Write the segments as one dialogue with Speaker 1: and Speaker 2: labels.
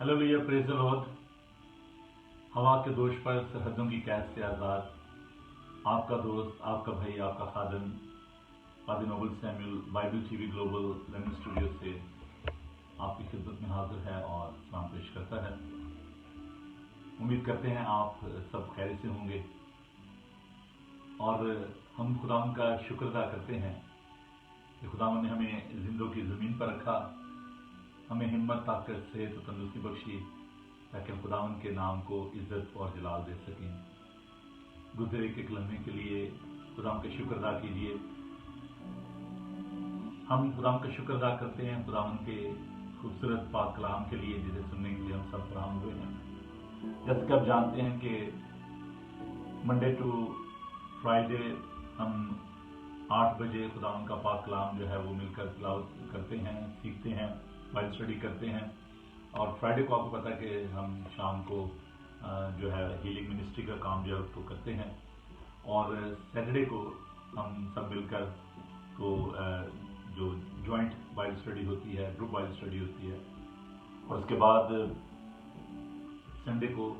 Speaker 1: Hello भैया, praise the Lord. हवा के दोष पर सरहदों की कैद से आज़ाद, आपका दोस्त, आपका भाई, आपका खादम पादी Noble Samuel Bible TV global London studio से आपकी खिदमत में हाजिर है और सलाम पेश करता है। उम्मीद करते हैं आप सब खैर से होंगे और हम खुदावन का शुक्र अदा करते हैं कि खुदावन ने हमें जिंदों की ज़मीन पर रखा, हमें हिम्मत, ताकत, सेहत और तंदुरुस्ती बख्शी ताकि हम खुदावन के नाम को इज्जत और जलाल दे सकें। गुज़रे के लम्हे के लिए खुदावन का शुक्र अदा कीजिए। हम खुदावन का शुक्र अदा करते हैं खुदावन के खूबसूरत पाक कलाम के लिए, जिसे सुनने के लिए हम सब फराहम हुए हैं। जैसे कि आप जानते हैं कि मंडे टू फ्राइडे हम 8 बजे खुदावन का पाक कलाम जो है वो मिलकर तिलावत करते हैं, सीखते हैं, बाइबल स्टडी करते हैं। और फ्राइडे को आपको पता है कि हम शाम को जो है हीलिंग मिनिस्ट्री का काम जो है उसको करते हैं। और सैटरडे को हम सब मिलकर तो जो जॉइंट बाइबल स्टडी होती है, ग्रुप बाइबल स्टडी होती है। और उसके बाद संडे को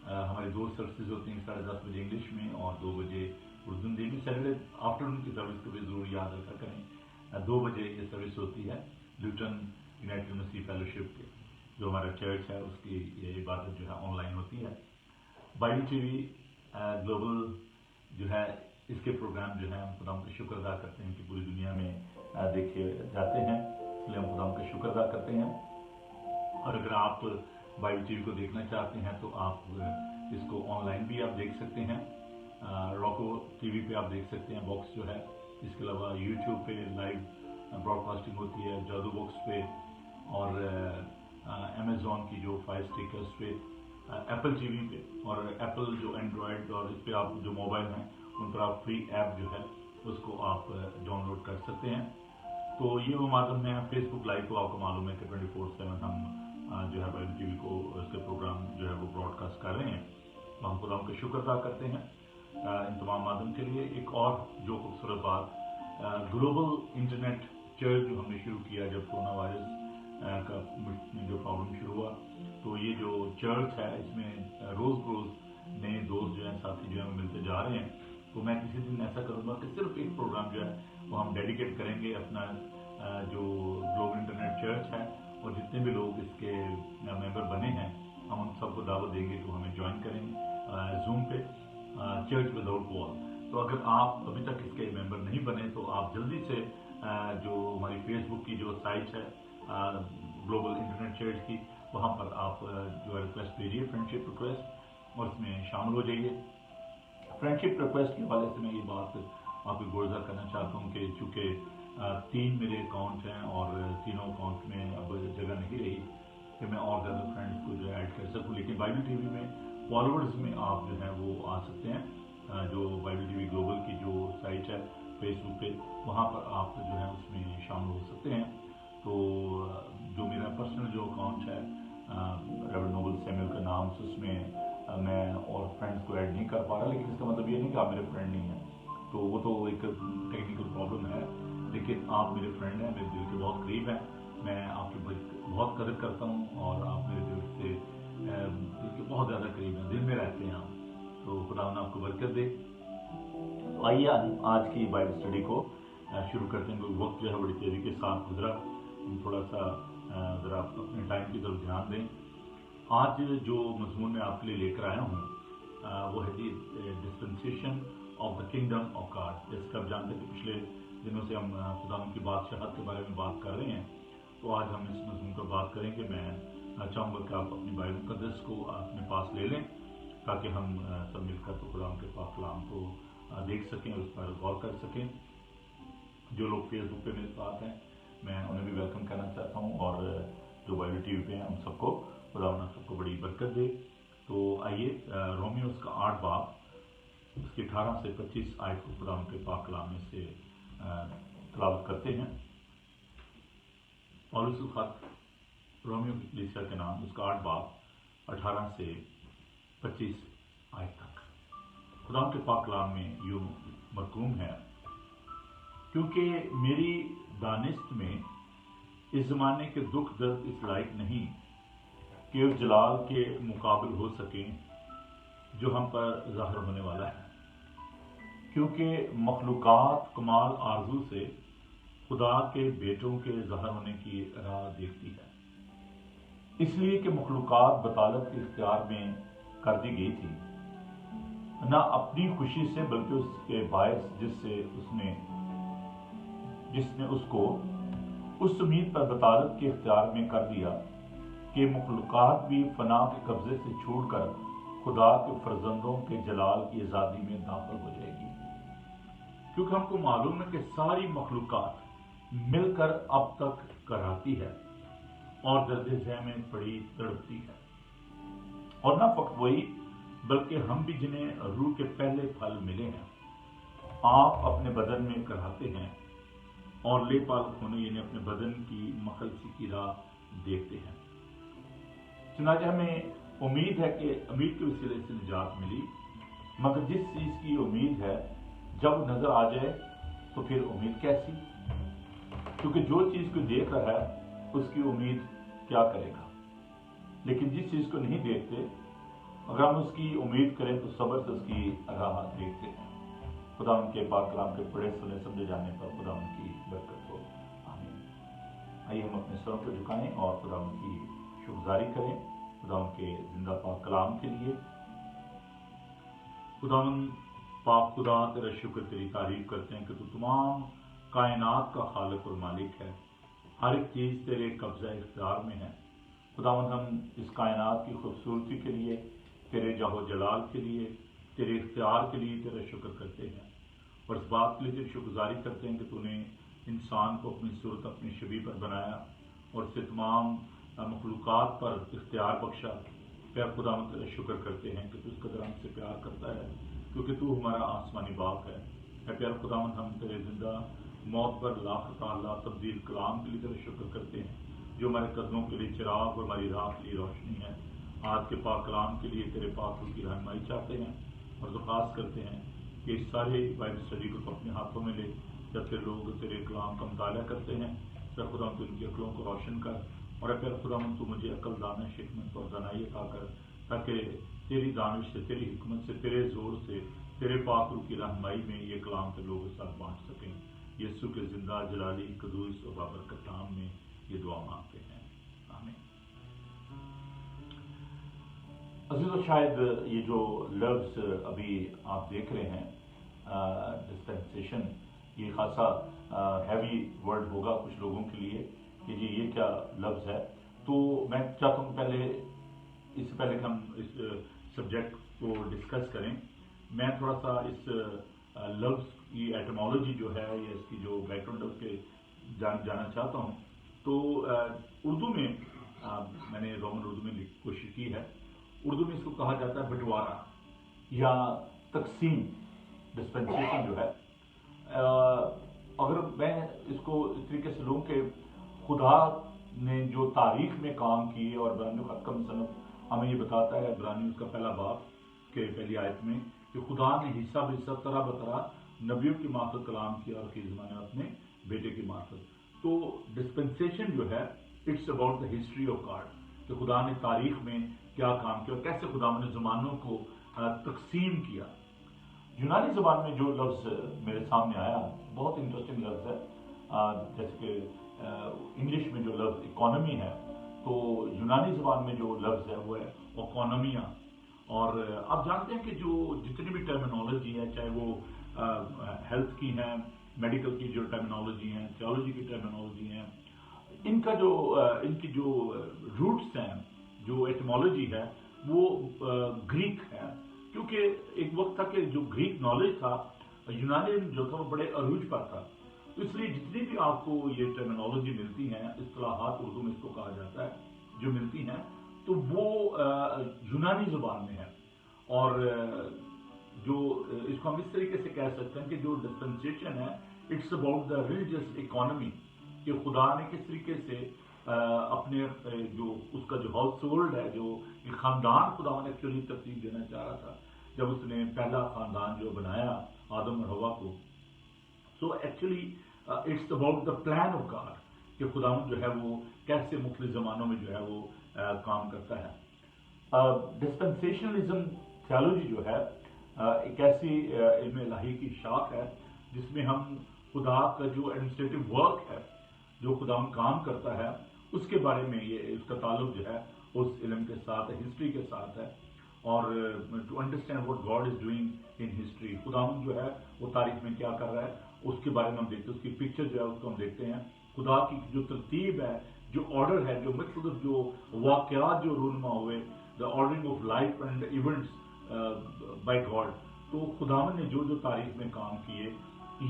Speaker 1: हमारी 2 सर्विसेज होती हैं, 10:30 बजे इंग्लिश में और 2 बजे उर्दू में। सैटरडे आफ्टरनून की सर्विस को भी ज़रूर याद रखा करें। 2 बजे ये सर्विस होती है ल्यूटन यूनाइटेड मसीह फेलोशिप के, जो हमारा चर्च है, उसकी ये इबादत जो है ऑनलाइन होती है। बाइबल टीवी ग्लोबल जो है, इसके प्रोग्राम जो है हम खुदा का शुक्र अदा करते हैं कि पूरी दुनिया में देखे जाते हैं, इसलिए हम खुदा का शुक्र अदा करते हैं। और अगर आप बाइबल टीवी को देखना चाहते हैं तो आप इसको ऑनलाइन भी आप देख सकते हैं। रॉको टीवी पे आप देख सकते हैं, बॉक्स जो है। इसके अलावा यूट्यूब पे लाइव ब्रॉडकास्टिंग होती है, जादू बॉक्स पे, और अमेज़ॉन की जो फायर स्टिक है उस पर, एप्पल टीवी पे, और एप्पल जो एंड्रॉयड और इस पर आप जो मोबाइल हैं उन पर आप फ्री ऐप जो है उसको आप डाउनलोड कर सकते हैं। तो ये वो माध्यम है। फेसबुक लाइव को आपको मालूम है कि 24/7 हम जो है बाइबल टीवी को उसके प्रोग्राम जो है वो ब्रॉडकास्ट कर रहे हैं। तो हम खुदा का शुक्र अदा करते हैं इन तमाम माध्यम के लिए। एक और जो खूबसूरत बात, ग्लोबल इंटरनेट चर्च जो हमने शुरू किया जब कोरोना वायरस का जो प्रॉब्लम शुरू हुआ, तो ये जो चर्च है इसमें रोज़ नए दोस्त जो हैं, साथी जो हैं मिलते जा रहे हैं। तो मैं किसी दिन ऐसा करूँगा कि सिर्फ एक प्रोग्राम जो है वो हम डेडिकेट करेंगे अपना जो ग्लोबल इंटरनेट चर्च है, और जितने भी लोग इसके मेंबर बने हैं हम उन सबको दावत देंगे तो हमें ज्वाइन करें जूम पे, चर्च विदाउट वॉल। तो अगर आप अभी तक इसके मेंबर नहीं बने तो आप जल्दी से जो हमारी फेसबुक की जो साइट है ग्लोबल इंटरनेट चर्च की, वहाँ पर आप जो है रिक्वेस्ट भेजिए, फ्रेंडशिप रिक्वेस्ट, और उसमें शामिल हो जाइए। फ्रेंडशिप रिक्वेस्ट के हवाले से मैं ये बात आपको गुज़ार करना चाहता हूँ कि चूँकि 3 मेरे अकाउंट हैं और तीनों अकाउंट में अब जगह नहीं रही कि मैं और ज़्यादा फ्रेंड्स को जो ऐड कर सकूँ। लेकिन बाइबल टीवी में फॉलोअर्स में आप जो है वो आ सकते हैं। जो बाइबल टीवी ग्लोबल की जो साइट है फेसबुक पे, वहाँ पर आप जो है उसमें शामिल हो सकते हैं। तो जो मेरा पर्सनल जो अकाउंट है रेवरेंड नोबल सैमुअल के नाम से, उसमें मैं और फ्रेंड्स को ऐड नहीं कर पा रहा। लेकिन इसका मतलब ये नहीं कि आप मेरे फ्रेंड नहीं हैं, तो वो तो एक टेक्निकल प्रॉब्लम है। लेकिन आप मेरे फ्रेंड हैं, मेरे दिल के बहुत करीब हैं, मैं आपकी बहुत कदर करता हूँ और आप मेरे दिल से दिल के बहुत ज़्यादा करीब हैं, दिल में रहते हैं आप। तो खुदा ने आपको बरकत दे। तो आइए आज की बाइबल स्टडी को शुरू करते हैं। वक्त जो है बड़ी तेज़ी के साथ गुजरा, हम थोड़ा सा ज़रा अपने टाइम की तरफ ध्यान दें। आज जो मजमून मैं आपके लिए लेकर आया हूँ वो है the dispensation of the kingdom of God. जैसे कि आप जानते हैं कि पिछले दिनों से हम खुदा की बादशाहत के बारे में बात कर रहे हैं, तो आज हम इस मजमून पर बात करेंगे। मैं चाहूँगा कि आप अपनी बाइबल मुक़द्दस को अपने पास ले लें ताकि हम सब मिलकर तो खुदा के पाक कलाम को देख सकें, उस पर गौर कर सकें। जो लोग फेसबुक पे मेरे साथ हैं मैं उन्हें भी वेलकम करना चाहता हूँ, और जो बाइबल टीवी पे हैं उन सबको खुदा सबको बड़ी बरकत दे। तो आइए रोमियोस का 8 बाब उसकी 18 से 25 आयत को खुदा के पाक कलाम में से तिलावत करते हैं। पौलुस का खत रोमियो की कलीसिया के नाम, उसका 8 बाब 18 से 25 आयत तक खुदा के पाक कलाम में यूं मरकूम है, क्योंकि मेरी दानिश्त में इस ज़माने के दुख दर्द इस लायक नहीं کہ اس جلال کے مقابل ہو سکیں جو ہم پر ظاہر ہونے والا ہے، کیونکہ مخلوقات کمال آرزو سے خدا کے بیٹوں کے ظاہر ہونے کی راہ دیکھتی ہے، اس لیے کہ مخلوقات بطالت کے اختیار میں کر دی گئی تھی، نہ اپنی خوشی سے بلکہ اس کے باعث جس نے اس کو اس امید پر بطالت کے اختیار میں کر دیا کہ مخلوقات بھی فنا کے قبضے سے چھوٹ کر خدا کے فرزندوں کے جلال کی آزادی میں داخل ہو جائے گی، کیونکہ ہم کو معلوم ہے کہ ساری مخلوقات مل کر اب تک کراتی ہے اور درد ذہ میں پڑی تڑپتی ہے، اور نہ فقط وہی بلکہ ہم بھی جنہیں روح کے پہلے پھل ملے ہیں آپ اپنے بدن میں کراتے ہیں اور لے پالک ہونے یعنی اپنے بدن کی مخلصی کی راہ دیکھتے ہیں۔ چنانچہ ہمیں امید ہے کہ امید کے وسیلے سے نجات ملی، مگر جس چیز کی امید ہے جب نظر آ جائے تو پھر امید کیسی؟ کیونکہ جو چیز کو دیکھ رہا ہے اس کی امید کیا کرے گا، لیکن جس چیز کو نہیں دیکھتے اگر ہم اس کی امید کریں تو صبر سے اس کی راہ دیکھتے ہیں۔ خدا ان کے پاک کلام کے پڑھے سنے سمجھے جانے پر خدا ان کی برکت ہو، آمین۔ آئیے ہم اپنے سروں کو جھکائیں اور خدا ان کی شکرگزاری کریں خدا ان کے زندہ پاک کلام کے لیے۔ خداوند پاک خدا تیرا شکر تیری تعریف کرتے ہیں کہ تو تمام کائنات کا خالق اور مالک ہے، ہر ایک چیز تیرے قبضہ اختیار میں ہے۔ خداوند ہم اس کائنات کی خوبصورتی کے لیے، تیرے جاہ و جلال کے لیے، تیرے اختیار کے لیے تیرا شکر کرتے ہیں، اور اس بات کے لیے تیری شکرگزاری کرتے ہیں کہ تو نے انسان کو اپنی صورت اپنی شبیہ پر بنایا اور اسے تمام مخلوقات پر اختیار بخشا۔ پیر خداوند تیرا شکر کرتے ہیں کہ تو اس قدر ہم سے پیار کرتا ہے، کیونکہ تو ہمارا آسمانی باپ ہے۔ اے پیار خداوند ہم تیرے زندہ موت پر لاپتہ اللہ تبدیل کلام کے لیے تیرا شکر کرتے ہیں، جو ہمارے قدموں کے لیے چراغ اور ہماری راہ کے لیے روشنی ہے۔ آج کے پاک کلام کے لیے تیرے پاک روح کی رہنمائی چاہتے ہیں اور درخواست کرتے ہیں کہ اس سارے بائبل اسٹڈی کو تو اپنے ہاتھوں میں لے، جب پھر لوگ تیرے کلام کا مطالعہ کرتے ہیں پھر خدا تو ان کی عقلوں کو روشن کر، اور پھر خدا تو مجھے عقل دانش حکمت اور دانائی عطا کر، تاکہ تیری دانش سے تیری حکمت سے تیرے زور سے تیرے پاک روح کی رہنمائی میں یہ کلام کے لوگ ساتھ پہنچ سکیں۔ یسوع کے زندہ جلالی قدوس و بابرکت نام میں یہ دعا مانگتے ہیں، آمین۔ عزیزو، شاید یہ جو لفظ ابھی آپ دیکھ رہے ہیں ڈسپینسیشن، یہ خاصا ہیوی ورڈ ہوگا کچھ لوگوں کے لیے کہ جی یہ کیا لفظ ہے، تو میں چاہتا ہوں اس سے پہلے کہ ہم اس سبجیکٹ کو ڈسکس کریں، میں تھوڑا سا اس لفظ کی ایٹمالوجی جو ہے یا اس کی جو بیک گراؤنڈ ہے اس کے جانا چاہتا ہوں۔ تو اردو میں میں نے رومن اردو میں کوشش کی ہے، اردو میں اس کو کہا جاتا ہے بٹوارا یا تقسیم، ڈسپینسیشن جو ہے۔ اگر میں اس کو اس طریقے سے لوں کہ خدا نے جو تاریخ میں کام کیے، اور عبرانی خط کا مصنف ہمیں یہ بتاتا ہے عبرانی اس کا پہلا باب کے پہلی آیت میں کہ خدا نے حصہ بحصہ طرح بطرح نبیوں کی مارفت کلام کیا اور آخری زمانے میں اپنے بیٹے کی مارفت۔ تو ڈسپینسیشن جو ہے it's about the history of God, کہ خدا نے تاریخ میں کیا کام کیا اور کیسے خدا نے زمانوں کو تقسیم کیا۔ یونانی زبان میں جو لفظ میرے سامنے آیا بہت انٹرسٹنگ لفظ ہے، جیسے کہ انگلش میں جو لفظ اکانومی ہے، تو یونانی زبان میں جو لفظ ہے وہ ہے اکانومیا۔ اور آپ جانتے ہیں کہ جو جتنی بھی ٹرمینالوجی ہے، چاہے وہ ہیلتھ کی ہیں، میڈیکل کی جو ٹرمینالوجی ہیں، تھیولوجی کی ٹرمینالوجی ہیں، ان کی جو روٹس ہیں، جو ایٹمالوجی ہے وہ گریک ہے، کیونکہ ایک وقت تھا کہ جو گریک نالج تھا یونانی جو تھا وہ بڑے عروج پر تھا، تو اس لیے جتنی بھی آپ کو یہ ٹرمینالوجی ملتی ہیں، اصطلاحات اردو میں اس کو کہا جاتا ہے جو ملتی ہیں، تو وہ یونانی زبان میں ہے۔ اور جو اس کو ہم اس طریقے سے کہہ سکتے ہیں کہ جو ڈسپینسیشن ہے it's about the religious economy, کہ خدا نے کس طریقے سے اپنے جو اس کا جو ہاؤس ہولڈ ہے، جو ایک خاندان خدا نے ایکچولی ترتیب دینا چاہ رہا تھا جب اس نے پہلا خاندان جو بنایا آدم اور حوا کو۔ So actually it's about the plan of God, کہ خدا جو ہے وہ کیسے مختلف زمانوں میں جو ہے وہ काम करता है। डिस्पेंसेशनलिज्म थियोलॉजी जो है एक ऐसी इल्म इलाही की शाख है जिसमें हम खुदा का जो एडमिनिस्ट्रेटिव वर्क है, जो खुदा काम करता है, उसके बारे में ये उसका ताल्लुक जो है उस इल्म के साथ, हिस्ट्री के साथ है। और to understand what God is doing in history, खुदा जो है वो तारीख में क्या कर रहा है उसके बारे में हम देखते हैं, उसकी पिक्चर जो है उसको हम देखते हैं। खुदा की जो तरतीब है, जो ऑर्डर है, जो मतलब जो वाक़यात जो रूनमा हुए, the ordering of life and events by God, तो खुदावन ने जो जो तारीख में काम किए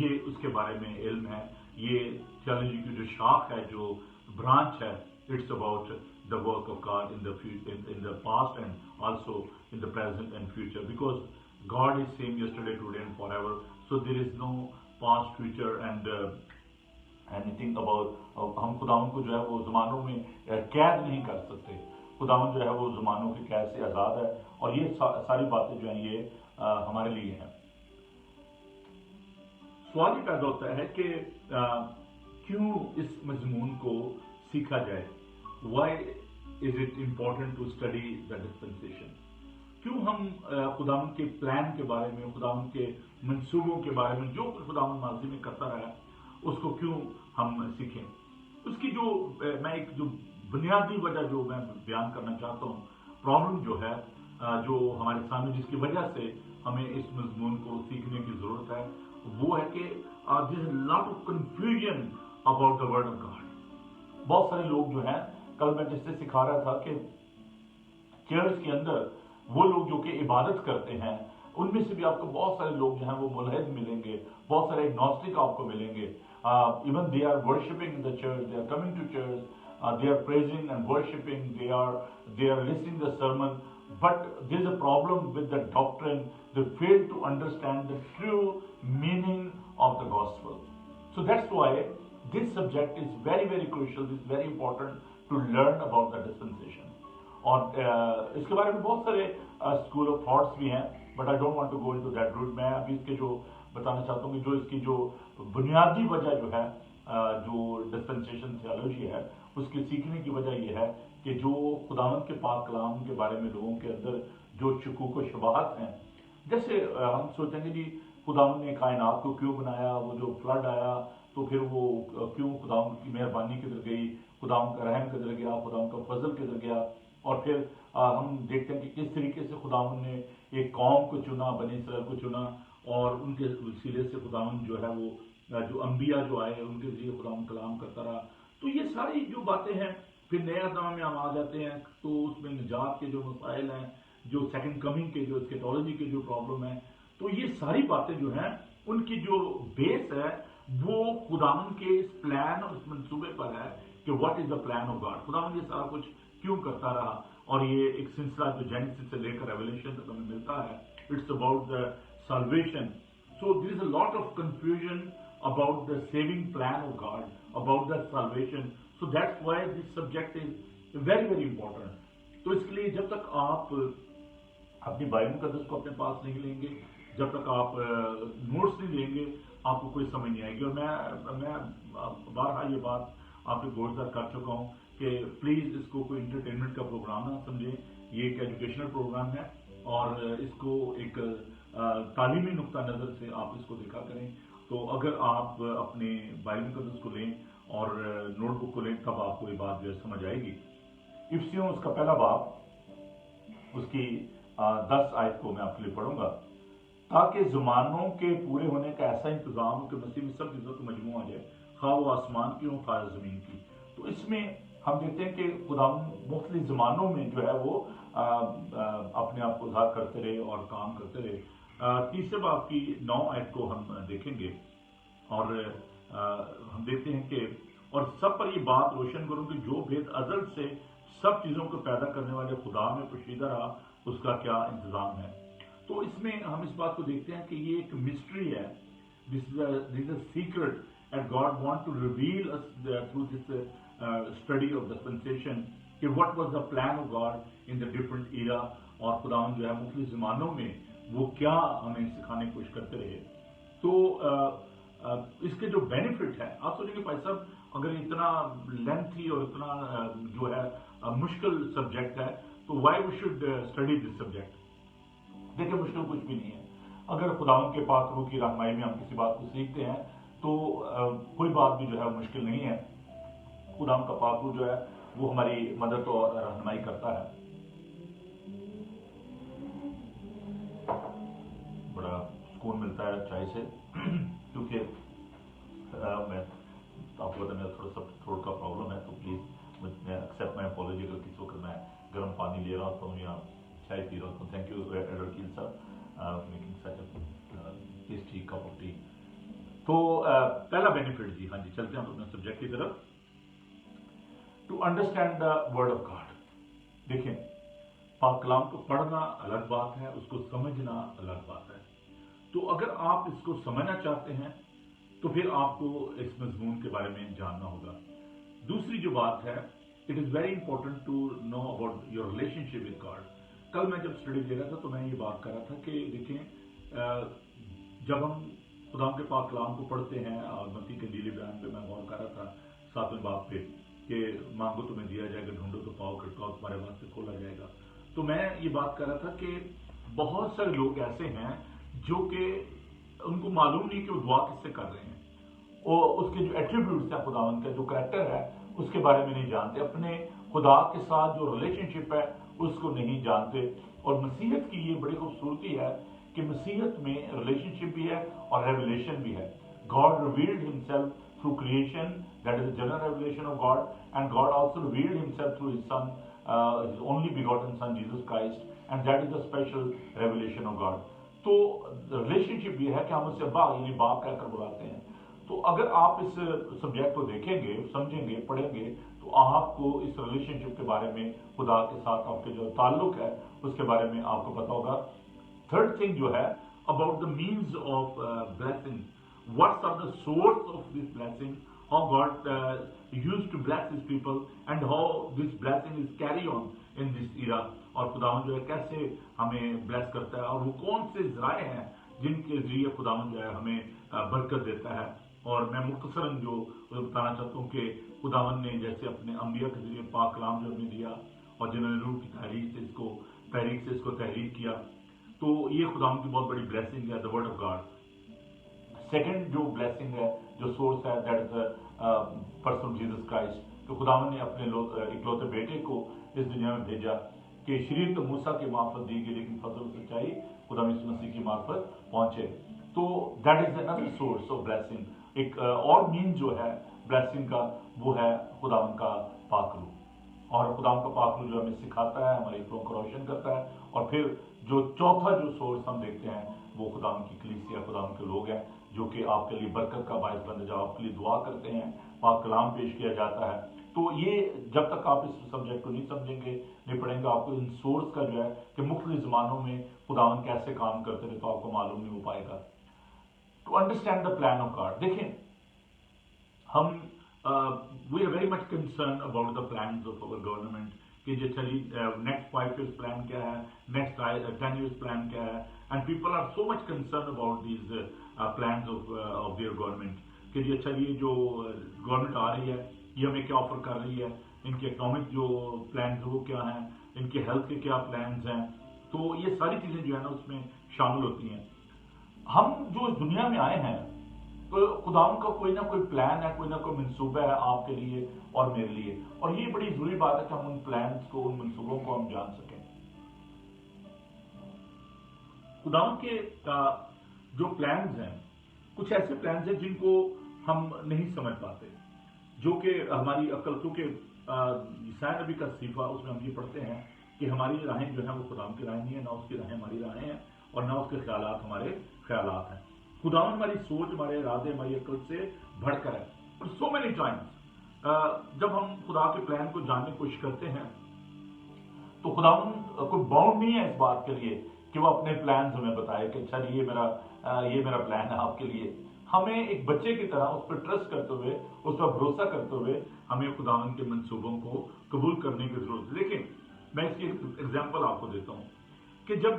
Speaker 1: ये उसके बारे में इल्म है। ये थियोलॉजी की जो शाख है, जो ब्रांच है, it's about the work of God in the past and also in the present and future, because God is same yesterday, today and forever, so there is no past, future and anything about हम खुदावन को जो है वो ज़मानों में कैद नहीं कर सकते। खुदावन जो है वो ज़मानों के कैद से आज़ाद है, और ये सारी बातें जो हैं ये हमारे लिए हैं। सवाल ये पैदा होता है कि क्यों इस मजमून को सीखा जाए। Why is it important to study the dispensation? क्यों हम खुदावन के प्लान के बारे में, खुदावन के मंसूबों के बारे में, जो कुछ खुदावन माजी में करता रहा उसको क्यों हम सीखें। उसकी जो मैं एक जो बुनियादी वजह जो मैं बयान करना चाहता हूँ, प्रॉब्लम जो है जो हमारे सामने जिसकी वजह से हमें इस मजमून को सीखने की जरूरत है, वो है कि there is lot of confusion about the word of God. बहुत सारे लोग जो हैं, कल मैं जिससे सिखा रहा था कि चर्च के अंदर वो लोग जो कि इबादत करते हैं, उनमें से भी आपको बहुत सारे लोग जो हैं वो मुल्हिद मिलेंगे, बहुत सारे एग्नोस्टिक आपको मिलेंगे। Even they are worshipping in the church, they are coming to church, they are praising and worshipping, they are listening the sermon, but there is a problem with the doctrine. They fail to understand the true meaning of the gospel. So that's why this subject is very, very crucial. This is very important to learn about the dispensation. और इसके बारे में बहुत सारे school of thoughts भी हैं, but I don't want to go into that route. मैं अभी इसके जो बताना चाहता हूँ कि जो इसकी जो बुनियादी वजह जो है, जो डिस्पेंसेशन थियोलॉजी है, उसके सीखने की वजह यह है कि जो खुदावंद के पाक कलाम के बारे में लोगों के अंदर जो शुकूक व शुबहात हैं, जैसे हम सोचेंगे जी खुदावंद ने कायनात को क्यों बनाया, वो जो फ्लड आया तो फिर वो क्यों खुदावंद की मेहरबानी किधर गई, खुदावंद का रहम किधर गया, खुदावंद का फजल किधर गया। और फिर हम देखते हैं कि किस तरीके से खुदावंद ने एक कौम को चुना, बनी इस्राएल को चुना, और उनके वसीले से खुदावंद जो है वो जो अंबिया जो आए उनके जरिए खुदावंद कलाम करता रहा। तो ये सारी जो बातें हैं, फिर नए अहद में हम आ जाते हैं तो उसमें निजात के जो मसाइल हैं, जो सेकंड कमिंग के जो एस्केटोलॉजी के जो प्रॉब्लम है, तो ये सारी बातें जो हैं उनकी जो बेस है वो खुदावंद के इस प्लान और इस मंसूबे पर है कि what is the plan of God. खुदावंद ये सारा कुछ क्यों करता रहा, और ये एक सिलसिला जो जेनेसिस से लेकर रेवलेशन तक हमें मिलता है, it's about the salvation. So there is a lot of confusion about the saving plan of God, about the salvation. So that's why this subject is very, very important. तो इसके लिए जब तक आप अपनी बाइबल मुकद्दस को अपने पास नहीं लेंगे, जब तक आप नोट्स नहीं लेंगे, आपको कोई समझ नहीं आएगी। और मैं बारहा ये बात आपके गोरदार कर चुका हूँ कि प्लीज इसको कोई इंटरटेनमेंट का प्रोग्राम ना समझें, ये एक एजुकेशनल प्रोग्राम है, और इसको एक तालीमी नुक्ता नज़र से आप इसको देखा करें। तो अगर आप अपने बाइबल मुकद्दस को लें और नोटबुक को लें, तब आपको ये बात जो है समझ आएगी। इफ्सियों उसका पहला बाब, उसकी 10 आयत को मैं आपके लिए पढ़ूंगा। ताकि ज़मानों के पूरे होने का ऐसा इंतजाम हो कि मसीह में सब चीज़ों का मजमू आ जाए, खा वो आसमान की हो खा ज़मीन की। तो इसमें हम देखते हैं कि खुदा मुख्तलिफ ज़मानों में जो है वो अपने आप को ज़ाहिर करते रहे और काम करते रहे। तीसरे बाब की 9 आयत को हम देखेंगे, और हम देखते हैं कि और सब पर ये बात रोशन करूं कि जो भेद अज़ल से सब चीज़ों को पैदा करने वाले खुदा में पोशीदा रहा, उसका क्या इंतज़ाम है। तो इसमें हम इस बात को देखते हैं कि ये एक मिस्ट्री है, this is a secret and God want to reveal us through this study of dispensation कि what was the plan of God in the different era, और खुदा जो है मुख्तलिफ ज़मानों में वो क्या हमें सिखाने की कोशिश करते रहे। तो इसके जो बेनिफिट है, आप सोचेंगे भाई साहब अगर इतना लेंथी और इतना जो है मुश्किल सब्जेक्ट है, तो why we should study this subject. देखिए, मुश्किल कुछ भी नहीं है। अगर खुदावंद के पाक रूह की रहनुमाई में हम किसी बात को सीखते हैं तो कोई बात भी जो है मुश्किल नहीं है। खुदावंद का पाक रूह जो है वो हमारी मदद और रहनुमाई करता है। बड़ा सुकून मिलता है चाय से क्योंकि मैं आपको पता मेरा थोड़ा सा थ्रोट का प्रॉब्लम है, तो प्लीज एक्सेप्ट माई अपॉलॉजी अगर किसी वक्त मैं गर्म पानी ले रहा होता हूँ या चाय पी रहा हूँ। थैंक यू एडर कील sir making such a tasty cup of T. तो पहला बेनिफिट जी, हाँ जी, चलते हैं हम अपने सब्जेक्ट की तरफ। To understand the word of God. देखिए, पाक कलाम को पढ़ना अलग बात है, उसको समझना अलग बात है। तो अगर आप इसको समझना चाहते हैं तो फिर आपको इस मजमून के बारे में जानना होगा। दूसरी जो बात है, it is very important to know about your relationship with God. कल मैं जब स्टडी दे रहा था तो मैं ये बात कर रहा था कि देखिए, जब हम खुदा के पाक कलाम को पढ़ते हैं और मसीह के नीले बयान पे मैं गौर कर रहा था 7वें बाब पे कि मांगो तुम्हें दिया जाएगा, ढूंढो तो पाओ, खटकाओ तुम्हारे वास्ते खोला जाएगा। तो मैं ये बात कर रहा था कि बहुत सारे लोग ऐसे हैं जो कि उनको मालूम नहीं कि वो दुआ किससे कर रहे हैं, और उसके जो एट्रीब्यूट्स हैं खुदावंद का, जो कैरेक्टर है, उसके बारे में नहीं जानते। अपने खुदा के साथ जो रिलेशनशिप है उसको नहीं जानते। और मसीहत की ये बड़ी खूबसूरती है कि मसीहत में रिलेशनशिप भी है और रेवलेशन भी है। God revealed himself through creation, that is the general revelation of God, and God also revealed himself through his son, his only begotten son Jesus Christ, and that is the special revelation of God। तो relationship ये है कि हम उससे अब्बा यानी बाप कहकर बुलाते हैं। तो अगर आप इस सब्जेक्ट को देखेंगे, समझेंगे, पढ़ेंगे, तो आपको इस रिलेशनशिप के बारे में, खुदा के साथ आपके जो ताल्लुक है उसके बारे में आपको पता होगा। थर्ड थिंग जो है, about the means of blessing, what's are the source of this blessing, how God used to bless his people and how this blessing is carry on in this era। और खुदावंद जो है कैसे हमें bless करता है, और वो कौन से ज़राए हैं जिनके जरिए खुदावंद जो है हमें बरकत देता है। और मैं मुख्तसरन जो बताना चाहता हूँ कि खुदावंद ने जैसे अपने अंबिया के जरिए पाक कलाम जो हमें दिया और जिन्होंने रूह की तहरीक से इसको तहरीर किया, तो ये खुदावंद की बहुत बड़ी ब्लेसिंग है, the word of God. Second जो ब्लेसिंग है, जो सोर्स है, that is person Jesus Christ. तो खुदावंद ने अपने इकलौते बेटे को इस दुनिया में भेजा कि शरीयत तो मूसा की मार्फत दी गई, लेकिन फजल सच्चाई खुदा यीशु मसीह की मार्फत पहुंचे। तो that is another source of blessing. एक और मीन जो है ब्लेसिंग का, वो है खुदावंद का पाक रूह। और खुदावंद का पाक रूह जो हमें सिखाता है, हमारे रूह को रोशन करता है। और फिर जो चौथा जो सोर्स हम देखते हैं वो खुदावंद की कलीसिया, खुदावंद के लोग हैं जो कि आपके लिए बरकत का बायस बन जाओ, आपके लिए दुआ करते हैं, पाक कलाम पेश किया जाता है। तो ये जब तक आप इस सब्जेक्ट को नहीं समझेंगे, नहीं पढ़ेंगे, आपको इन सोर्स का जो है कि मुख्तलिफ ज़मानों में खुदावंद कैसे काम करते थे, तो आपको मालूम नहीं हो पाएगा। To understand the plan of God, देखें, हम we are very much concern about the plans of our government कि जो चलिए नेक्स्ट 5 years प्लान क्या है, नेक्स्ट 10 years प्लान क्या है, and people are so much concern about these plans of their government कि जी अच्छा, ये जो गवर्नमेंट आ रही है ये हमें क्या ऑफर कर रही है, इनके इकोनॉमिक जो प्लान्स वो क्या हैं, इनके हेल्थ के क्या प्लान्स हैं। तो ये सारी चीज़ें जो है ना उसमें शामिल होती हैं। हम जो इस दुनिया में आए हैं तो खुदावंद का कोई ना कोई प्लान है, कोई ना कोई मंसूबा है आपके लिए और मेरे लिए, और ये बड़ी जरूरी बात है कि हम उन प्लान्स को, उन मंसूबों को हम जान सकें। खुदावंद के जो प्लान्स हैं, कुछ ऐसे प्लान्स हैं जिनको हम नहीं समझ पाते, जो कि हमारी अक्ल, क्योंकि ईसाया नबी का सीफा उसमें हम ये पढ़ते हैं कि हमारी राहें जो है वो खुदावंद की राहें नहीं है, ना उसकी राहें हमारी राहें हैं, और ना उसके ख्यालात हमारे ख्यालात हैं। खुदावंद हमारी सोच, हमारे इरादे, हमारी अक्ल से बढ़कर है। और सो मेनी टाइम्स जब हम खुदा के प्लान को जानने की कोशिश करते हैं तो खुदावंद कोई बाउंड नहीं है इस बात के लिए कि वो अपने प्लान हमें बताए कि अच्छा ये मेरा प्लान है आपके लिए। हमें एक बच्चे की तरह उस पर ट्रस्ट करते हुए, उस पर भरोसा करते हुए हमें खुदावंद के मंसूबों को कबूल करने की जरूरत है। देखिए, मैं इसकी एग्जाम्पल आपको देता हूँ कि जब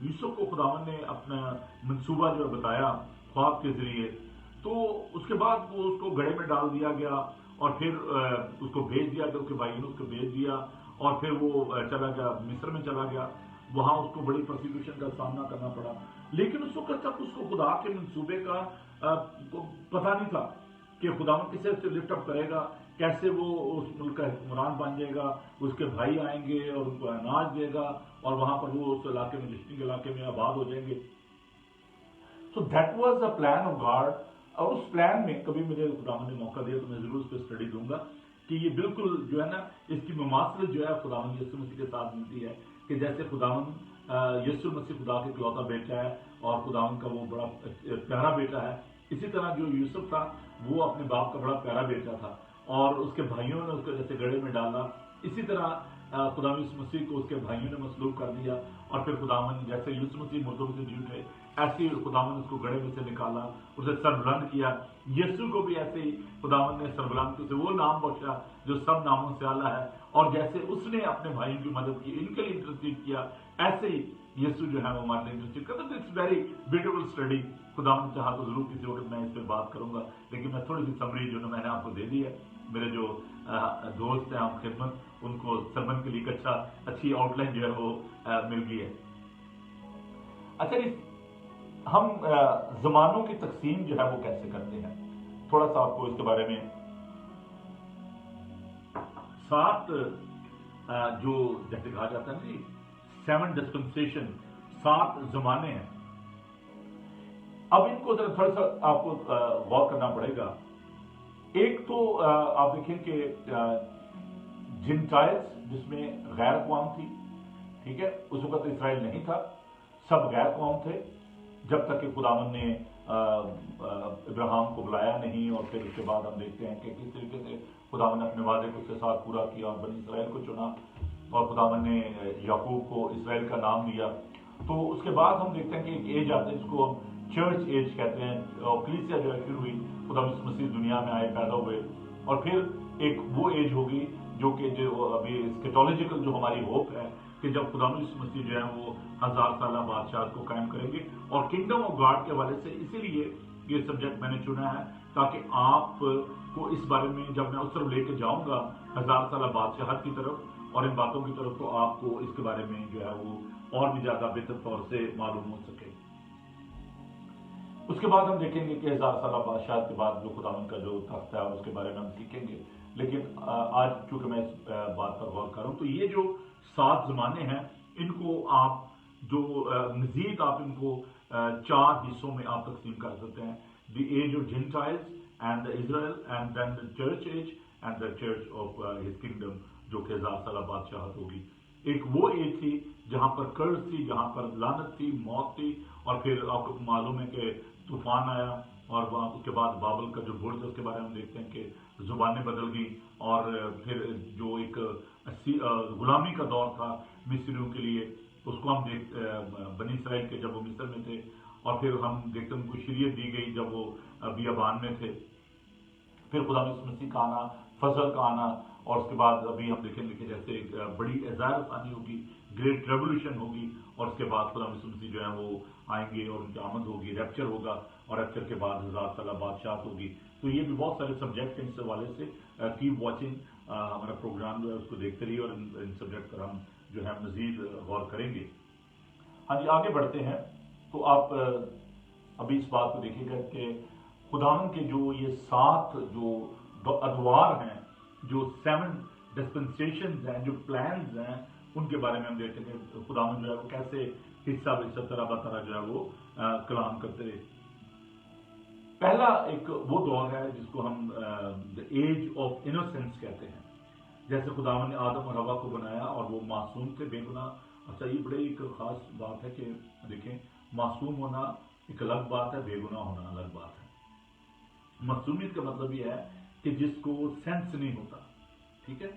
Speaker 1: यूसुफ को खुदावंद ने अपना मंसूबा जो बताया ख्वाब के जरिए, تو اس کے بعد وہ اس کو گڑھے میں ڈال دیا گیا اور پھر اس کو بھیج دیا گیا، اس کے بھائی نے اس کو بھیج دیا اور پھر وہ چلا گیا مصر میں چلا گیا، وہاں اس کو بڑی پرسیکیوشن کا سامنا کرنا پڑا، لیکن اس وقت تک اس کو خدا کے منصوبے کا پتہ نہیں تھا کہ خداوند کسے سے لفٹ اپ کرے گا، کیسے وہ اس ملک کا حکمران بن جائے گا، اس کے بھائی آئیں گے اور ان کو اناج دے گا اور وہاں پر وہ اس علاقے میں ڈسٹنگ علاقے میں آباد ہو جائیں گے. So that was a plan of God. اور اس پلان میں کبھی مجھے خداوند نے موقع دیا تو میں ضرور اس پہ اسٹڈی دوں گا کہ یہ بالکل جو ہے نا اس کی مماثلت جو ہے خداوند یسوع مسیح کے ساتھ ملتی ہے کہ جیسے خداوند یسوع مسیح خدا کے اکلوتا بیٹا ہے اور خداوند کا وہ بڑا پیارا بیٹا ہے، اسی طرح جو یوسف تھا وہ اپنے باپ کا بڑا پیارا بیٹا تھا اور اس کے بھائیوں نے اس کو جیسے گڑھے میں ڈالا، اسی طرح خداوند یسوع مسیح کو اس کے بھائیوں نے مصلوب کر دیا اور پھر خداوند جیسے یسوع مسیح مردوں میں سے جی اٹھے ایسے ہی خداوند اس کو گڑھے میں سے نکالا، اسے سربلند کیا. یسوع کو بھی ایسے ہی خداوند نے سربلند کیا، وہ نام بخشا جو سب ناموں سے اعلیٰ ہے، اور جیسے اس نے اپنے بھائیوں کی مدد کی، ان کے لیے انٹرسیڈ کیا، ایسے ہی یسوع جو ہے وہ ہمارے لیے انٹرسیڈ کرتا. تو اٹس ویری بیوٹیفل اسٹڈی. خداوند چاہا تو ضرور کسی وقت میں اس پہ بات کروں گا، لیکن میں تھوڑی سی سمری جو میں نے آپ کو دے دی ہے. میرے جو دوست ہیں ہم خدمت، ان کو سرمن کے لیے اچھی آؤٹ لائن جو ہے وہ مل گئی ہے. اچھا ہم زمانوں کی تقسیم جو ہے وہ کیسے کرتے ہیں، تھوڑا سا آپ کو اس کے بارے میں 7 جو جیسے کہا جاتا ہے جی 7 ڈسپنسیشن، 7 زمانے ہیں. اب ان کو ذرا تھوڑا سا آپ کو غور کرنا پڑے گا. ایک تو آپ دیکھیں کہ جنٹائلز جس میں غیر اقوام تھی، ٹھیک ہے، اس وقت اسرائیل نہیں تھا، سب غیر قوم تھے جب تک کہ خداوند نے ابراہیم کو بلایا نہیں، اور پھر اس کے بعد ہم دیکھتے ہیں کہ کس طریقے سے خداوند نے اپنے وعدے کو اس کے ساتھ پورا کیا اور بنی اسرائیل کو چنا اور خداوند نے یعقوب کو اسرائیل کا نام دیا. تو اس کے بعد ہم دیکھتے ہیں کہ ایک ایج آتے ہیں جس کو چرچ ایج کہتے ہیں، اور کلیسیا جو ہے شروع ہوئی، خداوند مسیح دنیا میں آئے، پیدا ہوئے، اور پھر ایک وہ ایج ہوگی جو کہ جو ابھی اسکیٹولوجیکل جو ہماری ہوپ ہے کہ جب خداوند یسوع مسیح جو ہے وہ 1000 سالہ بادشاہت کو قائم کریں گے. اور کنگڈم آف گاڈ کے حوالے سے اسی لیے یہ سبجیکٹ میں نے چنا ہے تاکہ آپ کو اس بارے میں جب میں اس طرف لے کے جاؤں گا 1000 سالہ بادشاہت کی طرف اور ان باتوں کی طرف، تو آپ کو اس کے بارے میں جو ہے وہ اور بھی زیادہ بہتر طور سے معلوم ہو سکے. اس کے بعد ہم دیکھیں گے کہ 1000 سالہ بادشاہت کے بعد جو خداوند کا جو تخت ہے اور اس کے بارے میں ہم سیکھیں گے. لیکن آج چونکہ میں اس بات پر غور کر رہا ہوں تو یہ جو 7 زمانے ہیں ان کو آپ جو مزید آپ ان کو 4 حصوں میں آپ تقسیم کر سکتے ہیں. The age of Gentiles and Israel and then the church age and the church of his kingdom جو کہ 1000 سالہ بادشاہت ہوگی. ایک وہ ایج تھی جہاں پر قرض تھی، جہاں پر لعنت تھی، موت تھی، اور پھر آپ کو معلوم ہے کہ طوفان آیا اور وہاں اس کے بعد بابل کا جو برج ہے اس کے بارے میں ہم دیکھتے ہیں کہ زبانیں بدل گئیں، اور پھر جو ایک غلامی کا دور تھا مصریوں کے لیے اس کو ہم بنی اسرائیل کے جب وہ مصر میں تھے، اور پھر ہم دیکھتے ہیں ان کو شریعت دی گئی جب وہ بیابان میں تھے. پھر خدا یسوع مسیح کا آنا، فضل کا آنا، اور اس کے بعد ابھی ہم دیکھیں گے کہ جیسے بڑی ظاہر ثانی ہوگی، گریٹ ریولوشن ہوگی، اور اس کے بعد خدا یسوع مسیح جو ہے وہ آئیں گے اور ان کی آمد ہوگی، ریپچر ہوگا، اور ریپچر کے بعد 1000 سالہ بادشاہت ہوگی. تو یہ بھی بہت سارے سبجیکٹ ہیں اس حوالے سے. کیپ واچنگ، ہمارا پروگرام جو ہے اس کو دیکھتے رہیے اور ان سبجیکٹ پر ہم جو ہے مزید غور کریں گے. ہاں جی، آگے بڑھتے ہیں. تو آپ ابھی اس بات کو دیکھیے گا کہ خداوند کے جو یہ 7 جو ادوار ہیں، جو 7 ڈسپنسیشنز ہیں، جو پلانز ہیں، ان کے بارے میں ہم دیکھتے ہیں کہ خداوند جو ہے وہ کیسے حصہ طرح بطرح جو ہے وہ کلام کرتے رہے. پہلا ایک وہ دور ہے جس کو ہم ایج آف انوسینس کہتے ہیں. جیسے خداوند نے آدم اور حوا کو بنایا اور وہ معصوم تھے، بے گناہ. اچھا، یہ بڑی ایک خاص بات ہے کہ دیکھیں، معصوم ہونا ایک الگ بات ہے، بے گناہ ہونا الگ بات ہے. معصومیت کا مطلب یہ ہے کہ جس کو سینس نہیں ہوتا، ٹھیک ہے،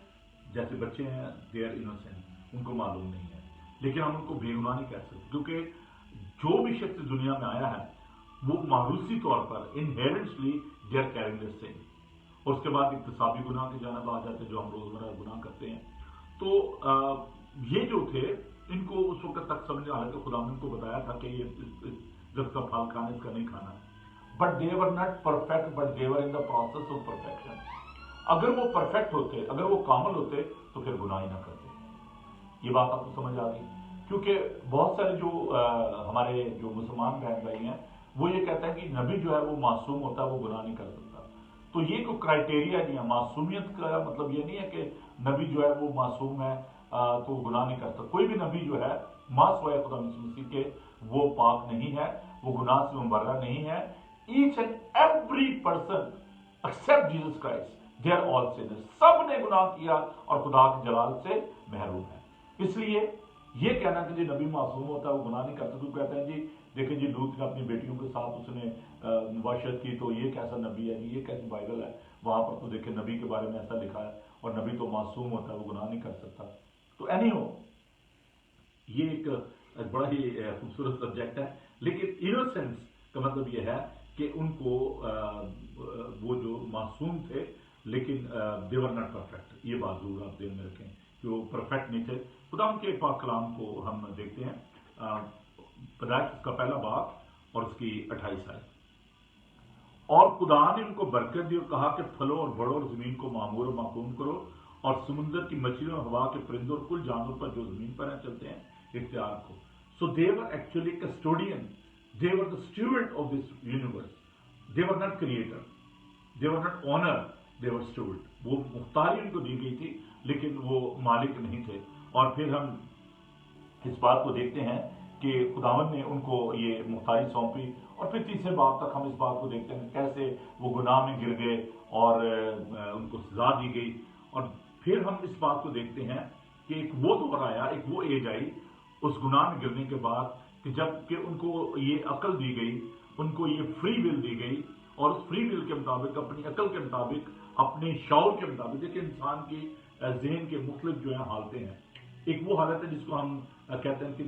Speaker 1: جیسے بچے ہیں دے آر انوسینٹ، ان کو معلوم نہیں ہے، لیکن ہم ان کو بے گناہ نہیں کہہ سکتے کیونکہ جو بھی شخص دنیا میں آیا ہے وہ موروثی طور پر inherently they are carrying the sin. اور اس کے بعد اقتصابی گناہ کی جانب آ جاتے ہیں جو ہم روزمرہ گناہ کرتے ہیں. تو یہ جو تھے ان کو اس وقت تک سمجھ، حالانکہ خدا نے ان کو بتایا تھا کہ یہ درخت کا پھل کھانا، اس کا نہیں کھانا. But they were not perfect, but they were in the process of perfection. अगर वो परफेक्ट होते, अगर वो कामल होते तो फिर गुनाह ही ना करते। ये बात आपको समझ आ गई? क्योंकि बहुत सारे जो हमारे जो मुसलमान बहन भाई हैं वो ये कहते हैं कि नबी जो है वो मासूम होता है, वो गुनाह नहीं कर सकता। तो ये कोई क्राइटेरिया नहीं है। मासूमियत का मतलब ये नहीं है कि नबी जो है वो मासूम है तो गुनाह नहीं करता। कोई भी नबी जो है मासूम खुदा मसीह के वो पाक नहीं है, वो गुनाह से मुबर्रा नहीं है। Each and every person except Jesus Christ, they are all sinners. सब ने गुनाह किया और खुदा के जलाल से महरूम है। इसलिए ये कहना कि जी नबी मासूम होता है वो गुनाह नहीं करता, तो कहते हैं जी देखिए जी लूत ने अपनी बेटियों के साथ उसने मुबाशरत की, तो ये कैसा नबी है जी, ये कैसी बाइबल है? वहां पर तो देखिए नबी के बारे में ऐसा लिखा है और नबी तो मासूम होता है, वो गुनाह नहीं कर सकता। तो एनीहो ये एक बड़ा ही खूबसूरत सब्जेक्ट है। लेकिन इनोसेंस का मतलब ये है कि उनको वो जो मासूम थे लेकिन दे वर नॉट परफेक्ट। ये बात जरूर आप ध्यान में रखें कि वो परफेक्ट नहीं थे। खुदा के पाक कलाम को हम देखते हैं, पैदाइश का पहला बाब और उसकी 28 आयत। और खुदा ने उनको बरकत दी और कहा कि फलो और बढ़ो और जमीन को मामूर और माकूम करो और समुद्र की मछलियों, हवा के परिंदों और कुल जानवर पर जो जमीन पर हैं चलते हैं इख्तियार को। So they were actually custodian, they were the steward of this universe. They were not creator, they were not owner, they were steward. वो मुख्तारी उनको दी गई थी लेकिन वो मालिक नहीं थे। और फिर हम इस बात को देखते हैं कि खुदावन ने उनको ये मुख्तारी सौंपी। और फिर तीसरे बाब तक हम इस बात को देखते हैं कैसे वो गुनाह में गिर गए और उनको सजा दी गई। और फिर हम इस बात को देखते हैं कि एक वो दौर आया, एक वो एज आई उस गुनाह में गिरने के बाद कि जब कि उनको ये अकल दी गई, उनको ये फ्री विल दी गई और उस फ्री विल के मुताबिक, अपनी अकल के मुताबिक, अपने शौर के मुताबिक, देखिए इंसान की जहन के मुख्तलिफ जो है हालतें हैं। एक वो हालत है जिसको हम कहते हैं कि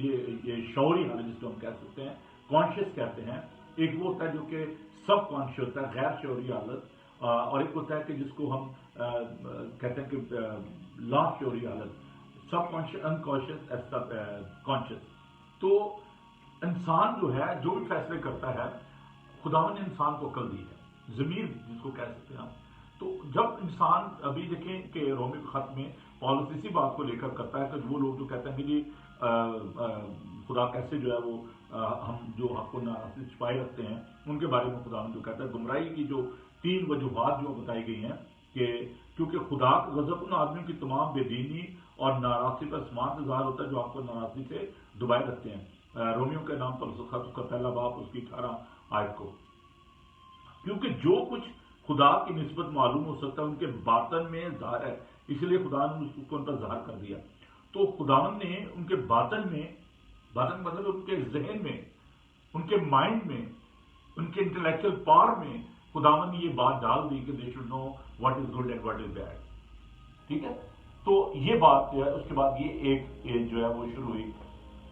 Speaker 1: ये शौरी हालत जिसको हम कह सकते हैं, कॉन्शियस कहते हैं। एक वो होता है जो कि सब कॉन्शियस होता है, गैर शौरी हालत। और एक होता है कि जिसको हम कहते हैं कि ला शौरी हालत, सब कॉन्शियस, अनकॉन्शियस, कॉन्शियस। तो इंसान जो है जो भी फैसले करता है, खुदावन ने इंसान को अकल दी है, ज़मीर जिसको कह सकते हैं हम। तो जब इंसान, अभी देखें कि रोमी के खत में पौलुस इसी बात को लेकर करता है कि वो लोग जो कहते हैं कि जी खुदा कैसे जो है वो हम जो हक को नाराज़गी छुपाए रखते हैं, उनके बारे में खुदा जो कहता है, गुमराही की जो 3 वजूहात जो बताई गई हैं कि क्योंकि खुदा का गज़ब उन आदमियों की तमाम बेदीनी और नाराज़गी पर आसमान से ज़ाहिर होता है जो आपको नाराज़गी से दुबाए रखते हैं। रोमियो के नाम पर खत उसका पहला बाब उसकी 18 आयत को। क्योंकि जो कुछ खुदा की निस्बत मालूम हो सकता है उनके बातन में ज़ाहिर है, इसलिए खुदा ने उसको उन पर ज़ाहिर कर दिया। तो खुदावन ने उनके बातन में, बातन मतलब उनके जहन में, उनके माइंड में, उनके इंटेलेक्चुअल पावर में खुदावन ने ये बात डाल दी कि they should know what is good and what is bad. ठीक है, तो ये बात जो है, उसके बाद ये एक एज जो है वो शुरू हुई।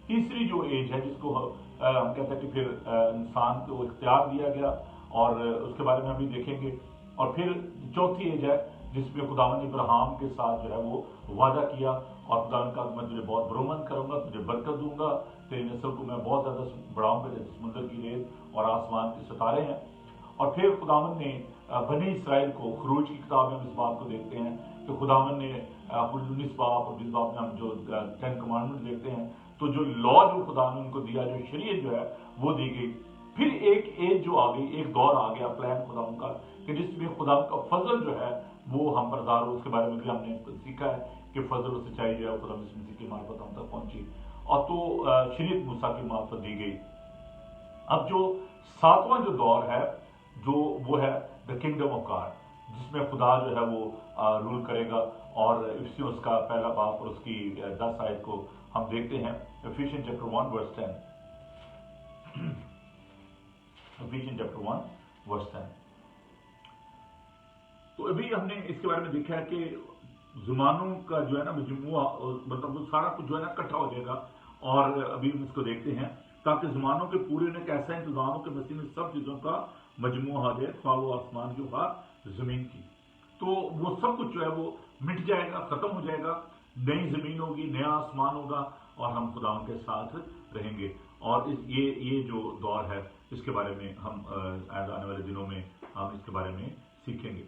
Speaker 1: तीसरी जो एज है जिसको हम कहते हैं कि फिर इंसान को इख्तियार दिया गया और उसके बारे में अभी देखेंगे। और फिर चौथी एज है जिसमें खुदावन ने इब्राहिम के साथ जो है वो वादा किया और खुदावन का मैं तुझे बहुत बरोमंद करूंगा, तुझे बरकत दूंगा, तेरी नस्ल को मैं बहुत ज्यादा बढ़ाऊंगा जैसे समुद्र की रेत और आसमान के सितारे हैं। और फिर खुदावन ने बनी इसराइल को, खरूज की किताब में हम इस बात को देखते हैं कि खुदावन ने 19 बाब और 20 बाब में हम जो 10 कमांडमेंट देखते हैं, तो जो लॉ जो खुदा ने उनको दिया, जो शरीयत जो है वो दी गई। फिर एक एज जो आ गई, एक दौर आ गया प्लान खुदा का कि जिसमें खुदा का फजल जो है वो हम पर ज़ाहिर हो। उसके बारे में भी हमने सीखा है कि फजल और सच्चाई जो है खुदा मसीह की मार्फत हम तक पहुंची और तो शरीयत मूसा की मार्फत दी गई। अब जो 7वां जो दौर है जो वो है द किंगडम ऑफ गॉड, जिसमें खुदा जो है वो रूल करेगा। और इफिसियों उसका पहला बाब और उसकी 10 आयत को हम देखते हैं। Ephesian chapter 1 verse 10, Ephesian chapter 1 verse 10। तो अभी हमने इसके बारे में देखा है कि जुमानों का जो है ना मजमुआ, मतलब वो सारा कुछ जो है ना इकट्ठा हो जाएगा। और अभी हम इसको देखते हैं ताकि जुमानों के पूरे होने का ऐसा इंतजाम हो कि मसीह में सब चीजों का मजमुआ हो जाए, ख्वाह वो आसमान की ख्वाह जमीन की। तो वो सब कुछ जो है वो मिट जाएगा, खत्म हो जाएगा, नई जमीन होगी, नया आसमान होगा और हम खुदा के साथ रहेंगे। और ये जो दौर है اس کے بارے میں ہم آنے والے دنوں میں ہم اس کے بارے میں سیکھیں گے.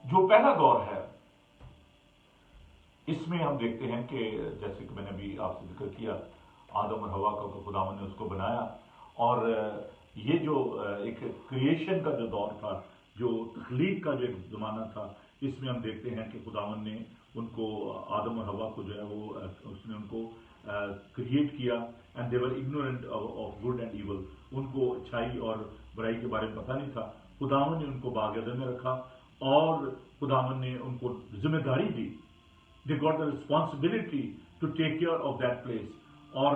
Speaker 1: جو پہلا دور ہے اس میں ہم دیکھتے ہیں کہ جیسے کہ میں نے ابھی آپ سے ذکر کیا آدم اور حوا کا خداوند نے اس کو بنایا، اور یہ جو ایک کریشن کا جو دور تھا، جو تخلیق کا جو ایک زمانہ تھا، اس میں ہم دیکھتے ہیں کہ خداوند نے ان کو آدم اور حوا کو جو ہے وہ اس نے ان کو کریٹ کیا، and they were ignorant of good and evil. ان کو اچھائی اور برائی کے بارے میں پتہ نہیں تھا. خداوند نے ان کو باغ عدن میں رکھا اور خداوند نے ان کو ذمہ داری دی. They got the responsibility to take care of that place. اور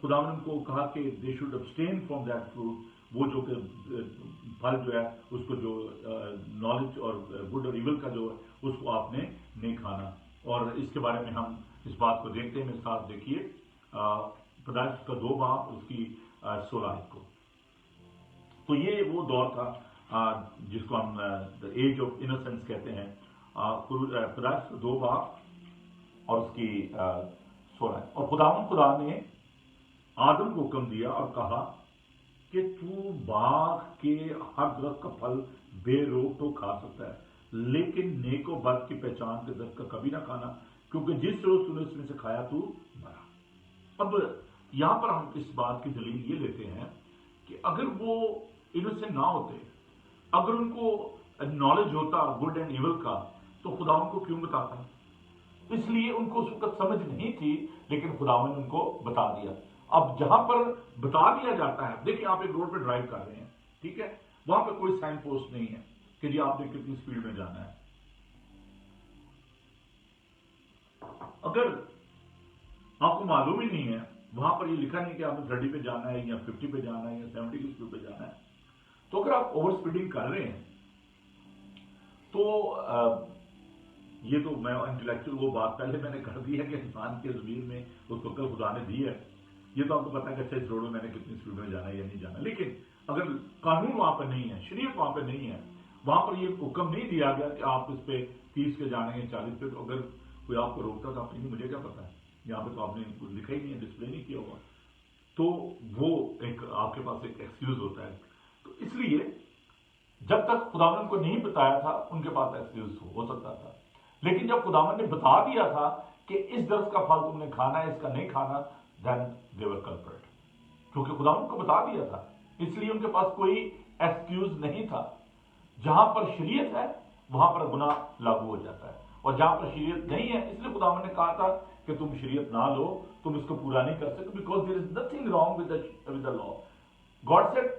Speaker 1: خداوند نے کو کہا کہ they should abstain from that fruit. وہ جو کہ پھل جو ہے اس کو جو نالج اور گڈ اور ایول کا جو ہے اس کو آپ نے نہیں کھانا. اور اس کے بارے میں ہم اس بات کو دیکھتے ہیں. میرے ساتھ دیکھیے پیدائش کا 2 باب اس کی 16 کو. تو یہ وہ دور تھا جس کو ہم ایج آف انوسینس کہتے ہیں. پیدائش کا 2 باب اور اس کی 16. اور خدا نے آدم کو حکم دیا اور کہا کہ تو باغ کے ہر درخت کا پھل بے روک تو کھا سکتا ہے، لیکن نیک و بد کی پہچان کے درخت کا کبھی نہ کھانا، کیونکہ جس روز تو نے اس میں سے کھایا تو مرا. اب یہاں پر ہم اس بات کی دلیل یہ لیتے ہیں کہ اگر وہ انوسینٹ نہ ہوتے، اگر ان کو نالج ہوتا گڈ اینڈ ایول کا، تو خدا ان کو کیوں بتاتا؟ اس لیے ان کو اس وقت سمجھ نہیں تھی، لیکن خداوند نے ان کو بتا دیا. اب جہاں پر بتا دیا جاتا ہے، دیکھیں آپ ایک روڈ پہ ڈرائیو کر رہے ہیں، ٹھیک ہے، وہاں پہ کوئی سائن پوسٹ نہیں ہے کہ جی آپ نے کتنی سپیڈ میں جانا ہے. اگر آپ کو معلوم ہی نہیں ہے، وہاں پر یہ لکھا نہیں کہ آپ نے 30 پہ جانا ہے یا 50 پہ جانا ہے یا 70 کی سپیڈ پہ جانا ہے، تو اگر آپ اوور سپیڈنگ کر رہے ہیں تو یہ تو میں انٹلیکچوئل وہ بات پہلے میں نے کر دی ہے کہ انسان کے ضمیر میں اس کو کل خدا نے دی ہے. یہ تو آپ کو پتا ہے کہ اچھا اس روڈ میں میں نے کتنی سپیڈ میں جانا ہے یا نہیں جانا. لیکن اگر قانون وہاں پہ نہیں ہے، شریعت وہاں پہ نہیں ہے، وہاں پر یہ حکم نہیں دیا گیا کہ آپ اس پہ 30 کے جانے ہیں 40 پہ، تو اگر کوئی آپ کو روکتا تو آپ نہیں، مجھے کیا پتا ہے، یہاں پہ تو آپ نے لکھا ہی نہیں ہے، ڈسپلے نہیں کیا ہوا، تو وہ ایک آپ کے پاس ایک ایکسکیوز ہوتا ہے. تو اس لیے جب تک خداوند کو نہیں بتایا تھا ان کے پاس ایکسکیوز ہو سکتا تھا. لیکن جب خداوند نے بتا دیا تھا کہ اس درخت کا پھل تم نے کھانا ہے، اس کا نہیں کھانا، then they were culprit. کیونکہ خداوند کو بتا دیا تھا، اس لیے ان کے پاس کوئی ایکسکیوز نہیں تھا. جہاں پر شریعت ہے وہاں پر گناہ لاگو ہو جاتا ہے، اور جہاں پر شریعت نہیں ہے، اس لیے خداوند نے کہا تھا کہ تم شریعت نہ لو، تم اس کو پورا نہیں کر سکتے، because there is nothing wrong with the law. God said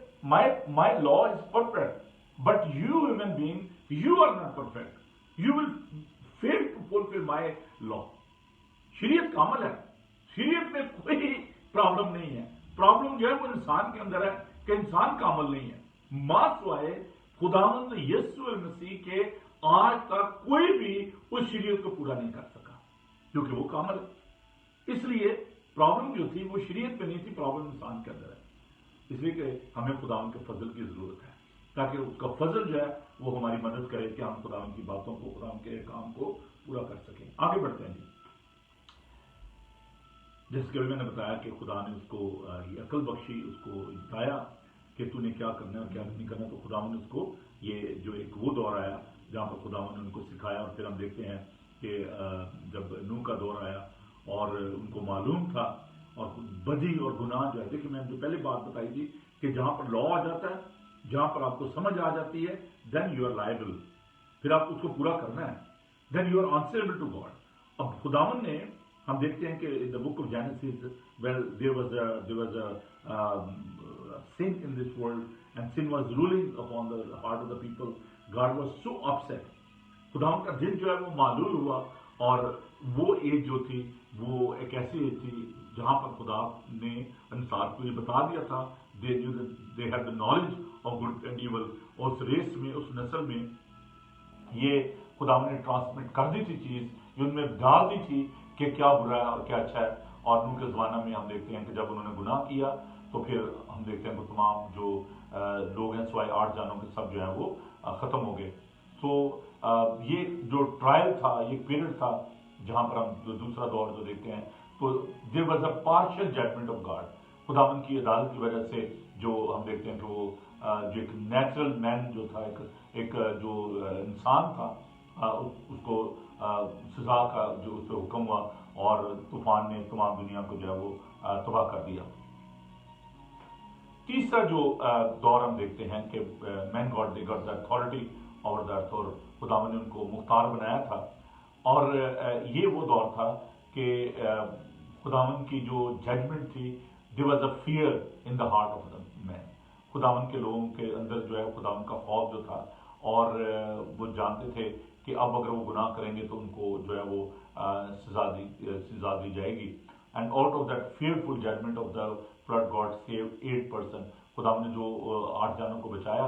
Speaker 1: my law is perfect, but you human being, you are not perfect. You will fail to fulfill my law. شریعت کامل ہے، شریعت میں کوئی پرابلم نہیں ہے. پرابلم جو ہے وہ انسان کے اندر ہے کہ انسان کامل نہیں ہے. ماں سوائے خداوند یسوع مسیح کے آج تک کوئی بھی اس شریعت کو پورا نہیں کر سکا، کیونکہ وہ کامل ہے. اس لیے پرابلم جو تھی وہ شریعت میں نہیں تھی، پرابلم انسان کے اندر ہے. اس لیے کہ ہمیں خداوند کے فضل کی ضرورت ہے، تاکہ اس کا فضل جو ہے وہ ہماری مدد کرے کہ ہم خداوند کی باتوں کو، خداوند کے کام کو پورا کر سکیں. آگے بڑھتے ہیں. جس کے بھی میں نے بتایا کہ خدا نے اس کو یہ عقل بخشی، اس کو بتایا کہ تو نے کیا کرنا ہے اور کیا نہیں کرنا. تو خداوند نے اس کو یہ جو ایک وہ دور آیا جہاں پر خداوند نے ان کو سکھایا. اور پھر ہم دیکھتے ہیں کہ جب نوح کا دور آیا اور ان کو معلوم تھا، اور بدی اور گناہ جو ہے، دیکھیں میں نے جو پہلے بات بتائی تھی کہ جہاں پر لا آ جاتا ہے، جہاں پر آپ کو سمجھ آ جاتی ہے، دین یو آر لائبل، پھر آپ اس کو پورا کرنا ہے، then you are honourable to God. اب خداوند نے، ہم دیکھتے ہیں کہ in the book of Genesis, well, there was a sin in this world, and sin was ruling upon the heart of the people. God was so upset. خداوند کا دل جو ہے وہ معلول ہوا، اور وہ ایج جو تھی وہ ایک ایسی ایج تھی جہاں پر خدا نے انسان کو یہ بتا دیا تھا، they had the knowledge of good and evil. اس ریس میں، اس نسل میں یہ خداوند نے ٹرانسمٹ کر دی تھی چیز، یہ ان میں ڈال دی تھی کہ کیا برا ہے اور کیا اچھا ہے. اور نوح کے زمانہ میں ہم دیکھتے ہیں کہ جب انہوں نے گناہ کیا تو پھر ہم دیکھتے ہیں کہ تمام جو لوگ ہیں سوائے 8 جانوں کے سب جو ہیں وہ ختم ہو گئے. تو یہ جو ٹرائل تھا، یہ پیریڈ تھا جہاں پر ہم جو دوسرا دور جو دیکھتے ہیں، تو there was a partial judgement of God. خداوند کی عدالت کی وجہ سے جو ہم دیکھتے ہیں کہ وہ جو ایک نیچرل مین جو تھا، ایک جو انسان تھا، اس کو سزا کا جو اس پہ حکم ہوا اور طوفان نے تمام دنیا کو جو ہے وہ تباہ کر دیا۔ تیسرا جو دور ہم دیکھتے ہیں کہ man God they got the authority over the earth, اور خداوند نے ان کو مختار بنایا تھا، اور یہ وہ دور تھا کہ خداوند کی جو ججمنٹ تھی، there was a fear in the heart of the man, خداوند کے لوگوں کے اندر جو ہے خداوند کا خوف جو تھا، اور وہ جانتے تھے کہ اب اگر وہ گناہ کریں گے تو ان کو جو ہے وہ سزا دی جائے گی۔ And out of that fearful judgement of the flood God save 8%، خداوند نے جو 8 جانوں کو بچایا،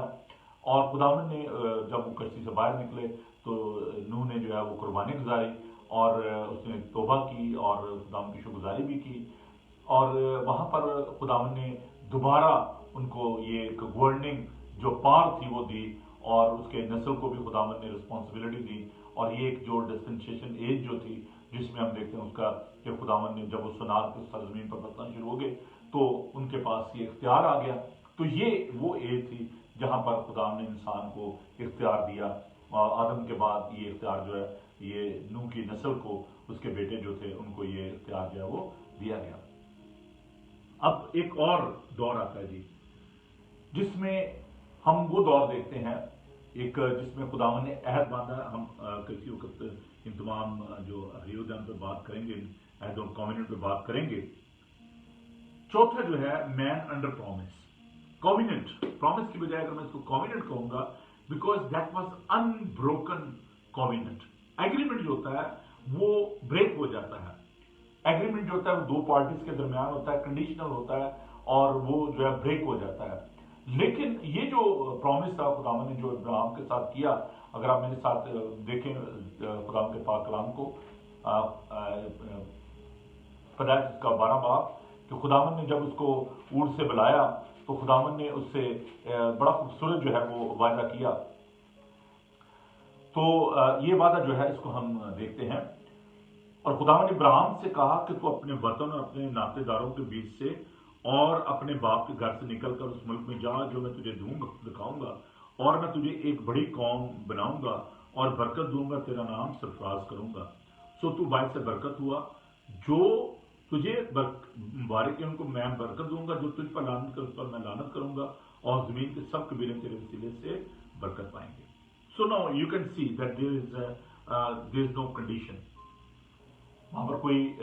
Speaker 1: اور خداوند نے جب وہ کشتی سے باہر نکلے تو نوح نے جو ہے وہ قربانی گزاری، اور اس نے توبہ کی اور خداوند کی شکرگزاری بھی کی، اور وہاں پر خداوند نے دوبارہ ان کو یہ ایک گورننگ جو پار تھی وہ دی، اور اس کے نسل کو بھی خداوند نے رسپانسبلٹی دی، اور یہ ایک جو ڈسپنسیشن ایج جو تھی جس میں ہم دیکھتے ہیں اس کا کہ خداوند نے جب وہ سنار کے سرزمین پر برتنا شروع ہو گئے تو ان کے پاس یہ اختیار آ گیا۔ تو یہ وہ ایج تھی جہاں پر خداوند نے انسان کو اختیار دیا، آدم کے بعد یہ اختیار جو ہے یہ نوح کی نسل کو، اس کے بیٹے جو تھے ان کو یہ اختیار جو ہے وہ دیا گیا۔ اب ایک اور دور آتا ہے جی، جس میں ہم وہ دور دیکھتے ہیں ایک جس میں خداوند نے عہد باندھا۔ ہم کسی وقت ان تمام جو عہد پہ بات کریں گے، عہد اور کووننٹ پہ بات کریں گے۔ چوتھا جو ہے man under promise, covenant, promise کی بجائے اگر میں اس کو کووننٹ کہوں گا، because that was an broken covenant. Agreement جو ہوتا ہے وہ بریک ہو جاتا ہے، ایگریمنٹ جو ہوتا ہے وہ دو پارٹیز کے درمیان ہوتا ہے، کنڈیشنل ہوتا ہے، اور وہ جو ہے بریک ہو جاتا ہے۔ لیکن یہ جو پرومس تھا خداوند نے جو ابراہیم کے ساتھ کیا، اگر آپ میرے ساتھ دیکھیں خداوند کے پاک کلام کو، پیدائش کا 12 باب، کہ خداوند نے جب اس کو اونٹ سے بلایا تو خداوند نے اس سے بڑا خوبصورت جو ہے وہ وعدہ کیا۔ تو یہ وعدہ جو ہے اس کو ہم دیکھتے ہیں، اور خداوند نے ابراہیم سے کہا کہ تو اپنے وطن اور اپنے ناطے داروں کے بیچ سے اور اپنے باپ کے گھر سے نکل کر اس ملک میں جا جو میں تجھے دکھاؤں گا، اور میں تجھے ایک بڑی قوم بناؤں گا اور برکت دوں گا، تیرا نام سرفراز کروں گا۔ سو تو باعث برکت ہوا، جو تجھے مبارک ہے ان کو میں برکت دوں گا، جو تجھ پر لعنت کر اس پر میں لعنت کروں گا، اور زمین کے سب قبیلے تیرے وسیلے سے برکت پائیں گے۔ So no you can see that there is no condition, وہاں پر کوئی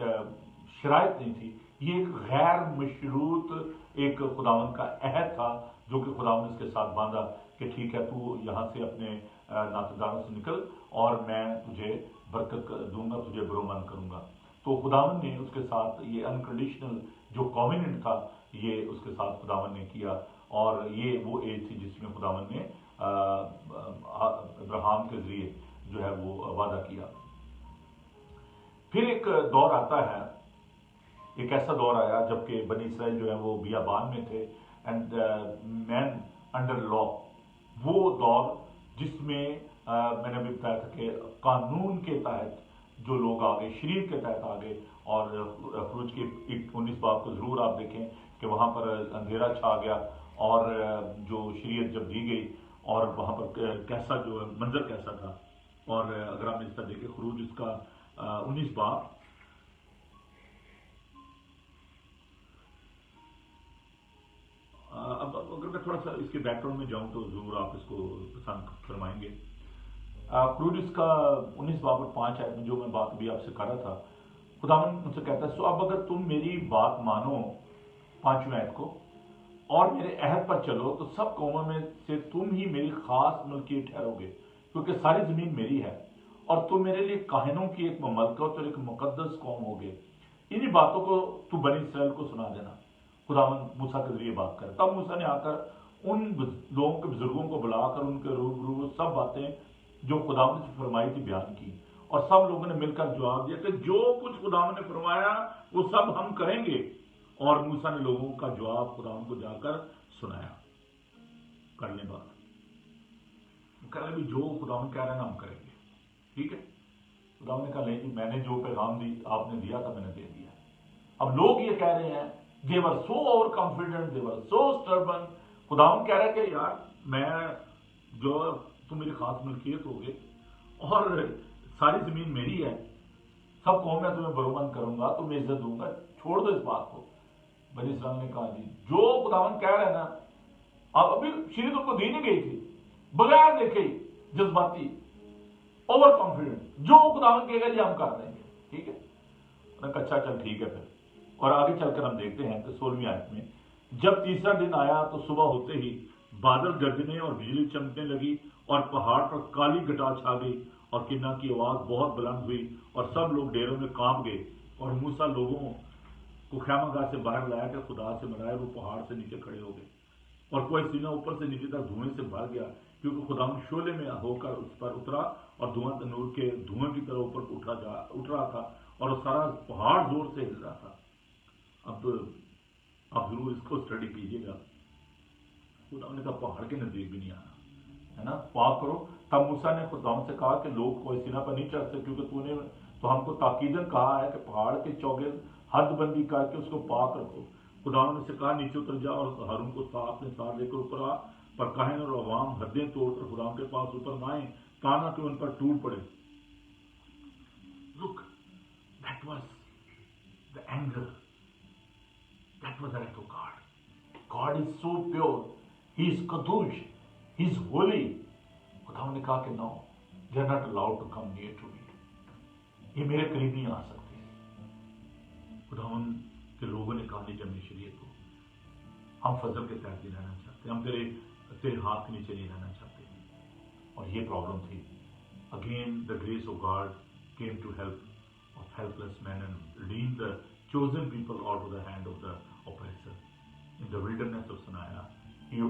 Speaker 1: شرائط نہیں تھی، یہ ایک غیر مشروط ایک خداوند کا عہد تھا جو کہ خداوند نے اس کے ساتھ باندھا کہ ٹھیک ہے تو یہاں سے اپنے ناطے داروں سے نکل اور میں تجھے برکت دوں گا، تجھے برومند کروں گا۔ تو خداوند نے اس کے ساتھ یہ انکنڈیشنل جو کووننٹ تھا یہ اس کے ساتھ خداوند نے کیا، اور یہ وہ ایج تھی جس میں خداوند نے ابراہیم کے ذریعے جو ہے وہ وعدہ کیا۔ پھر ایک دور آتا ہے، ایک ایسا دور آیا جبکہ بنی اسرائیل جو ہے وہ بیابان میں تھے، اینڈ مین انڈر لا، وہ دور جس میں میں نے بھی بتایا تھا کہ قانون کے تحت جو لوگ آگے، شریعت کے تحت آگے، اور خروج کی 19 باب کو ضرور آپ دیکھیں کہ وہاں پر اندھیرا چھا گیا، اور جو شریعت جب دی گئی اور وہاں پر کیسا جو منظر کیسا تھا۔ اور اگر آپ اس طرح دیکھیں خروج اس کا 19 باب، اب اگر میں تھوڑا سا اس کے بیک گراؤنڈ میں جاؤں تو ضرور آپ اس کو پسند فرمائیں گے۔ خروج اس کا 19 باب اور 5 آیت میں جو میں بات بھی آپ سے کر رہا تھا، خداوند ان سے کہتا ہے، سو اب اگر تم میری بات مانو، 5ویں آیت کو، اور میرے عہد پر چلو تو سب قوموں میں سے تم ہی میری خاص ملکیت ٹھہرو گے، کیونکہ ساری زمین میری ہے، اور تم میرے لیے کاہنوں کی ایک مملکت اور ایک مقدس قوم ہوگے۔ انہی باتوں کو تو بنی اسرائیل کو سنا دینا۔ خداوند موسیٰ کے ذریعے بات کرے، تب موسیٰ نے آ کر ان لوگوں کے بزرگوں کو بلا کر ان کے روبرو سب باتیں جو خداوند سے فرمائی تھی بیان کی، اور سب لوگوں نے مل کر جواب دیا کہ جو کچھ خداوند نے فرمایا وہ سب ہم کریں گے۔ اور موسیٰ نے لوگوں کا جواب خداوند کو جا کر سنایا۔ کر لیں بات، کہہ رہے بھی جو خداوند کہہ رہے ہیں ہم کریں گے، ٹھیک ہے۔ خداوند نے کہا نہیں جی، میں نے جو پیغام دی آپ نے دیا تھا میں نے دے دیا۔ اب لوگ یہ کہہ رہے ہیں They were so overconfident, they were so stubborn. खुदावंद कह रहा है कि यार मैं जो तुम मेरी खास मलकियत होगे और सारी जमीन मेरी है, सब कौम मैं तुम्हें बरोबंद करूंगा, तुम्हें इज्जत दूंगा, छोड़ दो इस बात को। बनी इस्राइल ने कहा जी जो खुदावंद कह रहे हैं ना, अब अभी शरीयत उनको दी नहीं गई थी, बगैर देखे जज्बाती ओवर कॉन्फिडेंट, जो खुदावंद कहेगा जी हम कर देंगे, ठीक है। उन्होंने कहा अच्छा चल ठीक है फिर। और आगे चलकर हम देखते हैं कि 16वीं आयत में, जब तीसरा दिन आया तो सुबह होते ही बादल गरजने और बिजली चमकने लगी और पहाड़ पर काली घटा छा गई और किन्ना की आवाज बहुत बुलंद हुई और सब लोग डेरों में कांप गए। और मूसा लोगों को खैमागाह से बाहर लाया कि खुदा से मिलाए, वो पहाड़ से नीचे खड़े हो गए और कोई सीना ऊपर से नीचे तक धुएं से भर गया, क्योंकि खुदा शोले में होकर उस पर उतरा और धुआं तनूर के धुएं की तरह ऊपर उठ रहा था और वो सारा पहाड़ जोर से हिल रहा था। अब तो आप जरूर इसको स्टडी कीजिएगा। खुदा ने कहा पहाड़ के नजदीक भी नहीं आना, है ना, पाक करो। तब मूसा ने खुदा से कहा कि लोग कोई सीना पर नहीं चढ़ सकते, क्योंकि तूने तो हमको ताकीदन कहा है कि पहाड़ के चौगे हदबंदी करके उसको पाक रखो। खुदा ने से कहा नीचे उतर जा और हारून को अपने साथ लेकर ऊपर आ, पर काहिन और अवाम हदें तोड़कर खुदा के पास ऊपर न आए, ताना कि उन पर टूट पड़े। Look, that was the anger. That was the act of God. God is so pure. He is kadosh. He is holy. खुदा ने कहा कि no, they are not allowed to come near to me. ये मेरे करीब नहीं आ सकते। खुदा के लोगों ने कहा नहीं जब शरीयत को हम फजल के तहत नहीं रहना चाहते, हम तेरे हाथ के नीचे नहीं रहना चाहते। और ये प्रॉब्लम थी। Again the grace of God came to help of helpless men and redeem the chosen people out of the hand of the oppressor. In the wilderness of Sinai, he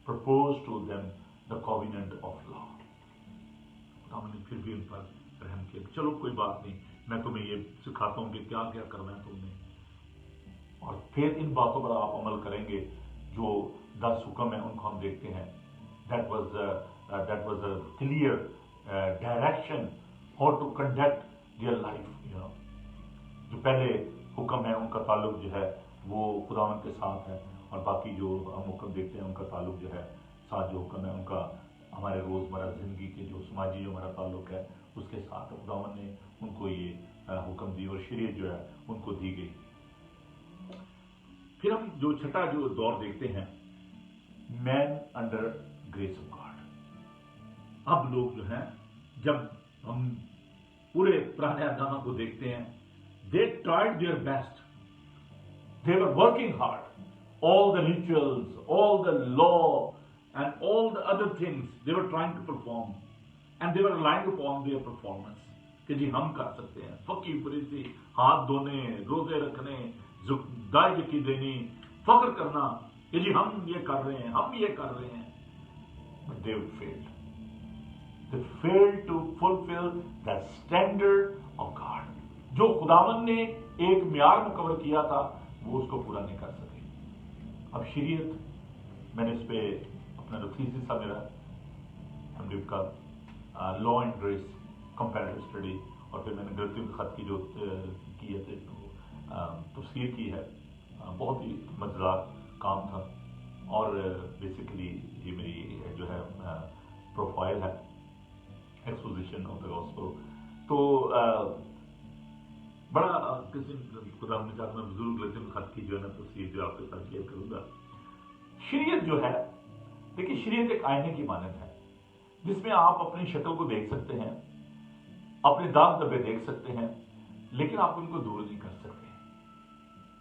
Speaker 1: proposed to them the covenant of love. हमने फिर भी उन पर रहम किया, चलो कोई बात नहीं, मैं तुम्हें ये सिखाता हूँ कि क्या क्या करना है तुमने, और फिर इन बातों पर आप अमल करेंगे। जो 10 हुक्म है उनको हम देखते हैं। That was a clear direction how to conduct their life, you know. जो पहले हुक्म है उनका ताल्लुक जो है वो खुदावंद के साथ है, और बाकी जो हम हुक्म देखते हैं उनका ताल्लुक जो है, साथ जो हुक्म है उनका हमारे रोज़मर्रा ज़िंदगी के जो समाजी जो हमारा ताल्लुक है उसके साथ है। खुदावंद ने उनको ये हुक्म दी और शरीयत जो है उनको दी गई। फिर हम जो छठा जो दौर देखते हैं, man under grace of God. अब लोग जो हैं, जब हम पूरे पुराने आदमा को देखते हैं, they tried their best, they were working hard, all the rituals, all the law and all the other things they were trying to perform, and they were relying upon their performance कि जी हम कर सकते हैं। फकीर फरीसी, हाथ धोने, रोजे रखने, दाई की देनी, फख्र करना कि जी हम ये कर रहे हैं, हम ये कर रहे हैं, but they failed. They failed to fulfill the standard of God. जो खुदावंद ने एक म्यार मुकर्रर किया था वो उसको पूरा नहीं कर सके। अब शरीयत, मैंने इस पे अपना जो थीसिस था मेरा एमडी का law and grace comparative study, और फिर मैंने ग्रंथियों के खत की जो की है तफसीर की है, बहुत ही मजेदार काम था। और बेसिकली ये मेरी जो है प्रोफाइल है, एक्सपोजिशन ऑफ द गॉस्पेल। तो बड़ा किसी खुदा ने चाहा मैं बुजुर्ग ग्रंथियों के खत की जो है ना तफसीर जो आपके साथ शेयर करूंगा। शरीयत जो है, देखिए शरीयत एक आईने की मानद है जिसमें आप अपनी शक्ल को देख सकते हैं, अपने दाग धब्बे देख सकते हैं, लेकिन आप उनको दूर नहीं कर सकते।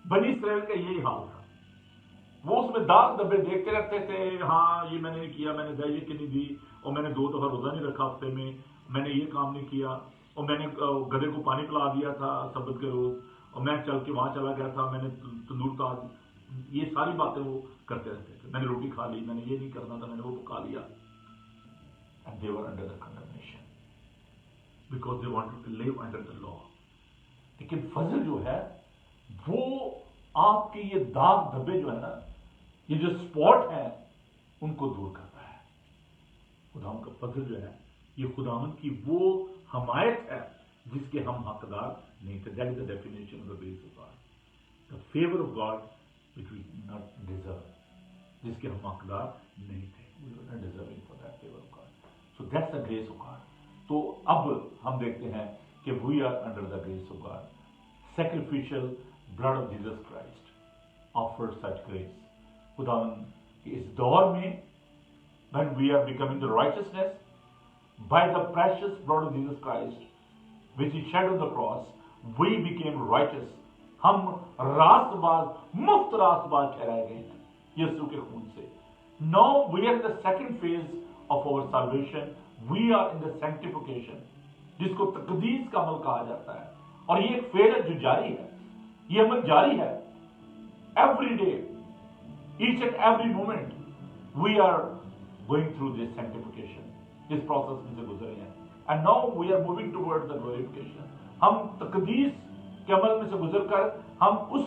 Speaker 1: बनी इस्राइल का यही हाल था, वो उसमें दाग धब्बे देखते रहते थे। हाँ ये मैंने किया, मैंने दही की नहीं दी, और मैंने 2 दफा रोजा नहीं रखा हफ्ते में, मैंने ये काम नहीं किया, और मैंने गधे को पानी पिला दिया था सब्त के रोज, और मैं चल के वहां चला गया था, मैंने तंदूर का, ये सारी बातें वो करते रहते थे। मैंने रोटी खा ली, मैंने ये नहीं करना था, मैंने वो पका लिया। And they were under the condemnation because they wanted to live under the law. लेकिन फजल जो है वो आपके ये दाग धब्बे जो है ना, ये जो स्पॉट है उनको दूर करता है। खुदावन का फजल जो है ये खुदावन की वो हमायत है जिसके हम हकदार नहीं थे। That is the definition of the grace of God. the favor of God which we did not deserve, जिसके हम हकदार नहीं थे. We were not deserving for that favor of God. So that's the grace of God. तो अब हम देखते हैं कि we are under the grace of God. Sacrificial blood of Jesus Christ offered such grace. खुदावन के इस दौर में when we are becoming the righteousness by the precious blood of Jesus Christ which he shed on the cross, we became righteous. हम रास्तबाज, मुफ्त रास्तबाज ठहराए गए हैं यीशु के खून से. Now we are in the second phase of our salvation. We are in the sanctification, जिसको तकदीस का अमल कहा जाता है. और ये एक फेज है जो जारी है, ये अमल जारी है. Every day, each and every moment, we are going through this sanctification. इस प्रोसेस में से गुजरे हैं. And now we are moving towards the glorification. हम तकदीस के अमल में से गुजरकर हम उस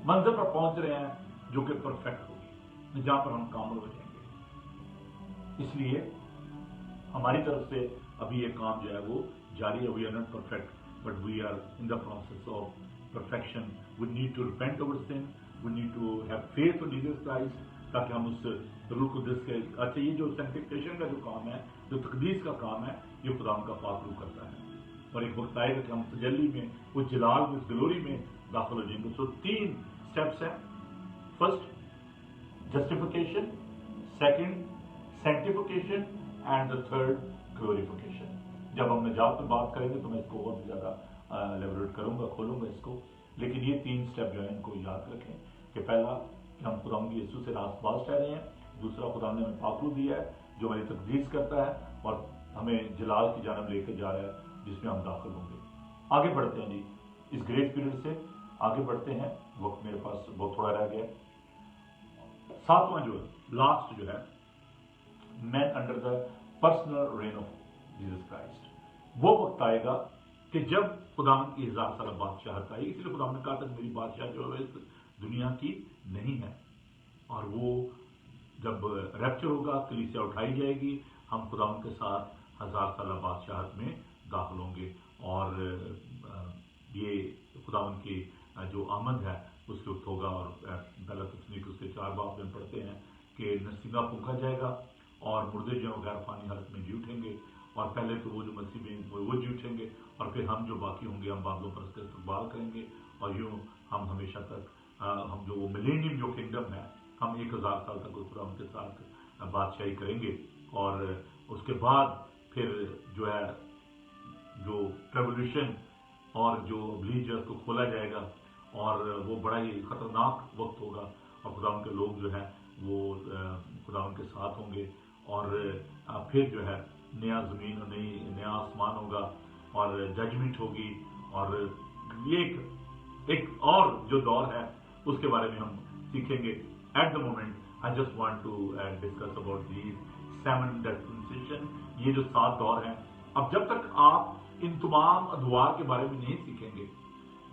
Speaker 1: मंजिल पर पहुंच रहे हैं जो कि परफेक्ट होगी, जहां पर हम कामिल हो जाएंगे. इसलिए हमारी तरफ से अभी ये काम जो है वो जारी है. We are not perfect but we are in the process of perfection. We need to repent over sin, we need to have faith in Jesus Christ, ताकि हम उस रूह कुद्दस के. अच्छा, ये जो सैंक्टिफिकेशन का जो काम है, जो तकदीस का काम है, ये खुदा का पाक रूह करता है. और एक वक्त आएगा कि हम तजल्ली में, उस जलाल में, उस ग्लोरी में दाखिल हो जाएंगे. तो 3 स्टेप्स हैं. First justification, second sanctification and the third glorification. जब हम निजात में बात करेंगे तो मैं इसको और भी ज्यादा एलेबोरेट करूंगा, खोलूंगा इसको. लेकिन ये 3 स्टेप जो है इनको याद रखें कि पहला कि हम खुदा यीशु से रास्तबाज ठहरे हैं. दूसरा, खुदा ने हमें पाक रूह दिया है जो हमारी तकदीस करता है और हमें जलाल की जानब लेकर जा रहा है जिसमें हम दाखिल होंगे. आगे बढ़ते हैं जी, इस ग्रेस पीरियड से आगे बढ़ते हैं. वक्त मेरे पास बहुत थोड़ा रह गया. 7वां जो है, लास्ट जो है, man under the personal rain of Jesus Christ. वो वक्त आएगा कि जब खुदावंद की 1000 साल बादशाहत आई. इसलिए खुदावंद ने कहा था मेरी बादशाह जो है इस दुनिया की नहीं है. और वो जब रैप्चर होगा, कलीसिया उठाई जाएगी, हम खुदावंद के साथ 1000 साल बादशाहत में दाखिल होंगे. और ये खुदावंद की जो आमद है उसके वक्त होगा. और पहला तस्नीक उसके 4 बाब में पढ़ते हैं कि नरसिंगा फूंका जाएगा और मुर्दे जो गैर फानी हालत में जी उठेंगे. और पहले तो वो जो मसीह में वो जी उठेंगे और फिर हम जो बाकी होंगे हम बादलों पर उसका इस्तकबाल करेंगे. और यूँ हम हमेशा तक हम जो वो मिलेनियम जो किंगडम है, हम 1000 साल तक उस खुदा के साथ बादशाही करेंगे. और उसके बाद फिर जो है जो रेवोल्यूशन और जो ब्लीजर्स को खोला जाएगा और वो बड़ा ही खतरनाक वक्त होगा. और खुदा के लोग जो है वो खुदा के साथ होंगे. और फिर जो है नया ज़मीन और नया आसमान होगा और जजमेंट होगी. और ये एक और जो दौर है उसके बारे में हम सीखेंगे. At the moment I just want to discuss about these 7 dispensation. ये जो 7 दौर हैं, अब जब तक आप इन तमाम अदवार के बारे में नहीं सीखेंगे,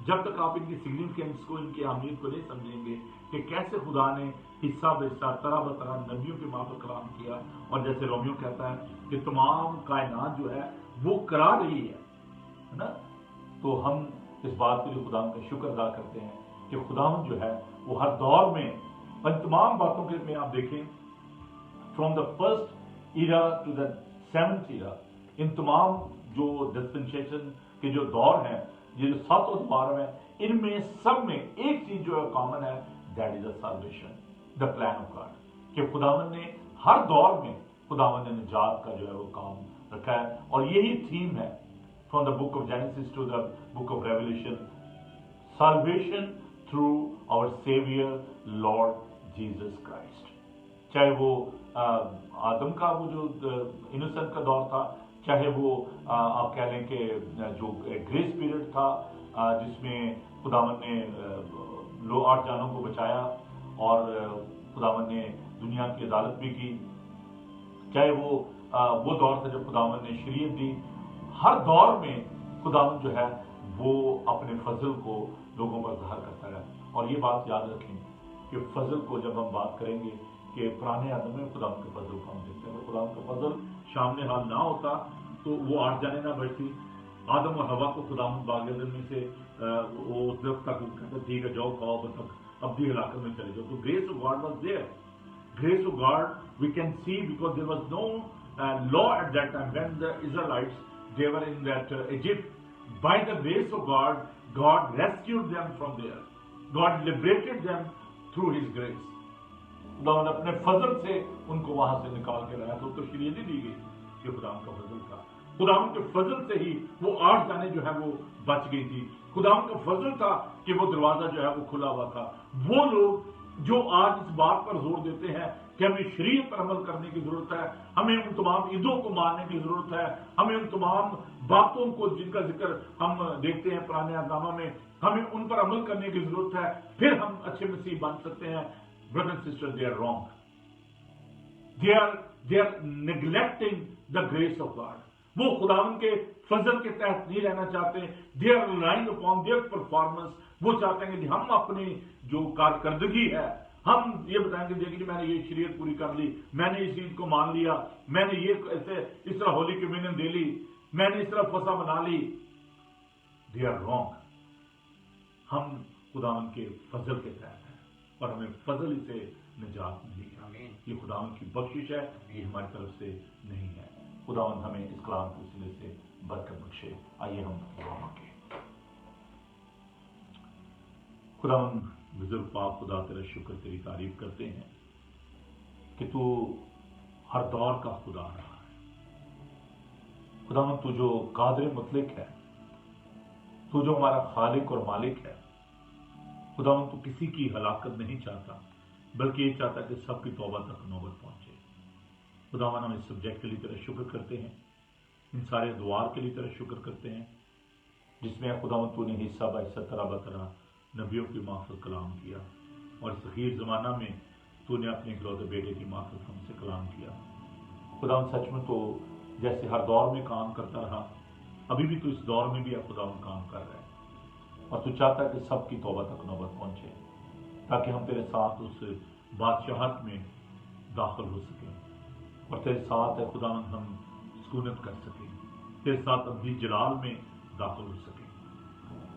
Speaker 1: जब तक आप इनकी सिग्निफिकेंस को, इनकी अहमियत को नहीं समझेंगे कि कैसे खुदा ने हिस्सा बेहिस्सा तरह बतरह नबियों के माँ पर कलाम किया. और जैसे रोमियो कहता है कि तमाम कायनात जो है वो करा रही है ना. तो हम इस बात के लिए खुदा का शुक्र अदा करते हैं कि खुदा जो है वो हर दौर में इन तमाम बातों के में आप देखें, from the first era to the 7th era, इन तमाम जो डिस्पेंसेशन के जो दौर हैं, ये जो 7 अदवार हैं, इनमें सब में एक चीज जो है कॉमन है, that is the salvation, the plan of God. कि खुदावन ने हर दौर में खुदावन ने निजात का जो है वो काम रखा है. और यही थीम है from the book of Genesis to the book of Revelation, salvation through our saviour Lord Jesus Christ. चाहे वो आदम का वो जो इनोसेंट का दौर था, चाहे वो आप कह लें कि जो ग्रेस पीरियड था जिसमें खुदावन ने 8 जानों को बचाया और खुदावन ने दुनिया की अदालत भी की, चाहे वो दौर था जब खुदावन ने शरीयत दी. हर दौर में खुदावन जो है वो अपने फजल को लोगों पर ज़ाहिर करता है. और ये बात याद रखें कि फजल को जब हम बात करेंगे कि पुराने आदम में खुदावन के फजल को हम देखते हैं. अगर खुदावन का फजल सामने हाल ना होता तो वो 8 जाने ना बचती, आदम और हवा को खुदावंद बाग एदन में से वो उस दरख्त तक कहते ठीक है जाओ खाओ बस अब भी इलाके में चले जाओ. तो grace of God was there. Grace of God we can see because there was no law at that time when the Israelites they were in that Egypt. By the grace of God, God rescued them from there. God liberated them through His grace. खुदावंद अपने फजल से उनको वहां से निकाल के लाया. तो शरीयत दी गई ये खुदावंद का फजल था. खुदावंद के फजल से ही वो 8 जाने जो है वो बच गई थी. खुदावंद का फजल था कि वो दरवाजा जो है वो खुला हुआ था. वो लोग जो आज इस बात पर जोर देते हैं कि हमें शरीयत पर अमल करने की जरूरत है, हमें उन तमाम ईदों को मानने की जरूरत है, हमें उन तमाम बातों को जिनका जिक्र हम देखते हैं पुराने अहकामों में, हमें उन पर अमल करने की जरूरत है, फिर हम अच्छे मसीह बन सकते हैं. Brother and sister, they are wrong. They are neglecting the grace of God. वो खुदावंद के फजल के तहत नहीं रहना चाहते. They are relying upon their performance. वो चाहते हैं कि हम अपनी जो कारकर्दगी है हम ये बताएंगे देखिए कि मैंने ये शरीयत पूरी कर ली, मैंने इस चीज को मान लिया, मैंने ये ऐसे इस तरह होली कम्युनियन दे ली, मैंने इस तरह फसा बना ली. दे आर रॉन्ग. हम खुदावंद के फजल के तहत हैं और हमें फजल से निजात नहीं है. ये खुदावंद की बख्शिश है, ये हमारी तरफ से नहीं है. खुदावंद हमें इस कलाम के वसीले से बरकत बख्शे. आइए हम दुआ मांगे. खुदावंद बुजुर्ग पाक खुदा तेरा शुक्र तेरी तारीफ करते हैं कि तू हर दौर का खुदा रहा है. खुदावंद तू जो कादिर मुतलक है, तू जो हमारा खालिक और मालिक है. खुदावंद तू किसी की हलाकत नहीं चाहता बल्कि ये चाहता कि सबकी तौबा तक नौबत पहुंचे. खुदावंद हम इस सब्जेक्ट के लिए तेरा शुक्र करते हैं, इन सारे दुआर के लिए तेरा शुक्र करते हैं जिसमें खुदावंद तूने हिस्सा बा हिस्सा तरह बतरा नबियों की मार्फत कलाम किया और इस अखीर ज़माना में तूने अपने इकलौते बेटे की मार्फत हमसे कलाम किया. खुदावंद सच में तो जैसे हर दौर में काम करता रहा, अभी भी तो इस दौर में भी खुदावंद काम कर रहा है और तू चाहता है कि सबकी तौबा तक नौबत पहुंचे ताकि हम तेरे साथ उस बादशाहत में दाखिल हो सकें और तेरे साथ है खुदावंद हम सुकूनत कर सकें, तेरे साथ अब्दी जलाल में दाखिल हो सकें.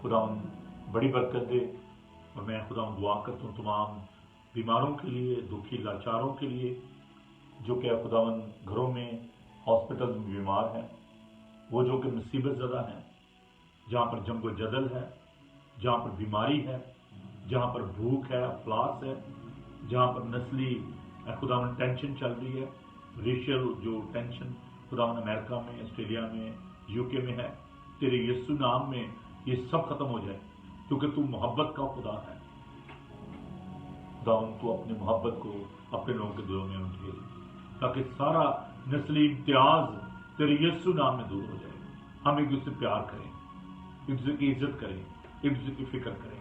Speaker 1: खुदावंद बड़ी बरकत दे. और मैं खुदावंद दुआ करता हूँ तमाम बीमारों के लिए, दुखी लाचारों के लिए जो कि खुदावंद घरों में हॉस्पिटल में बीमार हैं, वो जो कि मुसीबत ज़दा हैं, जहाँ पर जंगो जदल है, जहाँ पर बीमारी है, जहाँ पर भूख है, अफलास है, जहाँ पर नस्ली खुदावंद टेंशन चल रही है, रेशियल जो टेंशन खुदावंद अमेरिका में, ऑस्ट्रेलिया में, यूके में है, तेरे यीशु नाम में ये सब खत्म हो जाए क्योंकि तू मोहब्बत का खुदा है. खुदावंद तू अपनी मोहब्बत को अपने लोगों के दिलों में उठे ताकि सारा नस्ली इम्तियाज तेरे यीशु नाम में दूर हो जाए. हम एक दूसरे से प्यार करें, एक दूसरे की इज्जत करें, एक दूसरे की फिक्र करें.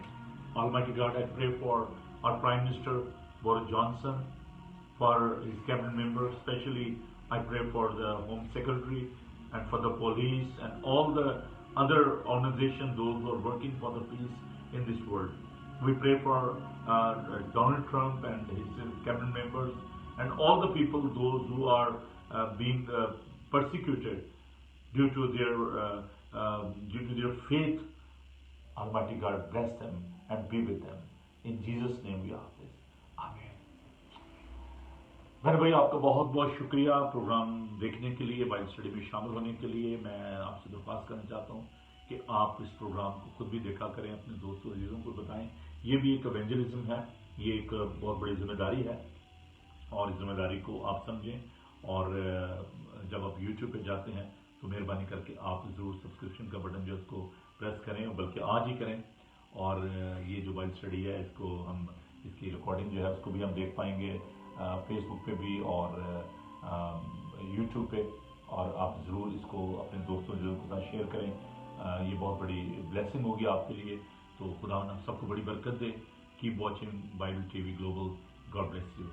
Speaker 1: Almighty God, I pray for our Prime Minister Boris Johnson, for his cabinet members, especially I pray for the Home Secretary and for the police and all the other organizations, those who are working for the peace in this world. We pray for Donald Trump and his cabinet members and all the people, those who are being persecuted due to their faith. Almighty God, bless them and be with them. In Jesus' name we ask this. Amen. मेरे भाई आपका बहुत बहुत शुक्रिया programme देखने के लिए, Bible study में शामिल होने के लिए. मैं आपसे दरख्वास्त करना चाहता हूँ कि आप इस प्रोग्राम को खुद भी देखा करें, अपने दोस्तों अजीजों को बताएं. ये भी एक एवेंजलिज्म है, ये एक बहुत बड़ी जिम्मेदारी है और इस जिम्मेदारी को आप समझें. और जब आप YouTube पे जाते हैं तो मेहरबानी करके आप ज़रूर सब्सक्रिप्शन का बटन जो है उसको प्रेस करें, बल्कि आज ही करें. और ये जो बाइबल स्टडी है इसको हम इसकी रिकॉर्डिंग जो है उसको भी हम देख पाएंगे फेसबुक पे भी और यूट्यूब पे. और आप ज़रूर इसको अपने दोस्तों के साथ शेयर करें. ये बहुत बड़ी ब्लेसिंग होगी आपके लिए. तो खुदा सबको बड़ी बरकत दे. Keep watching Bible TV global. God bless you.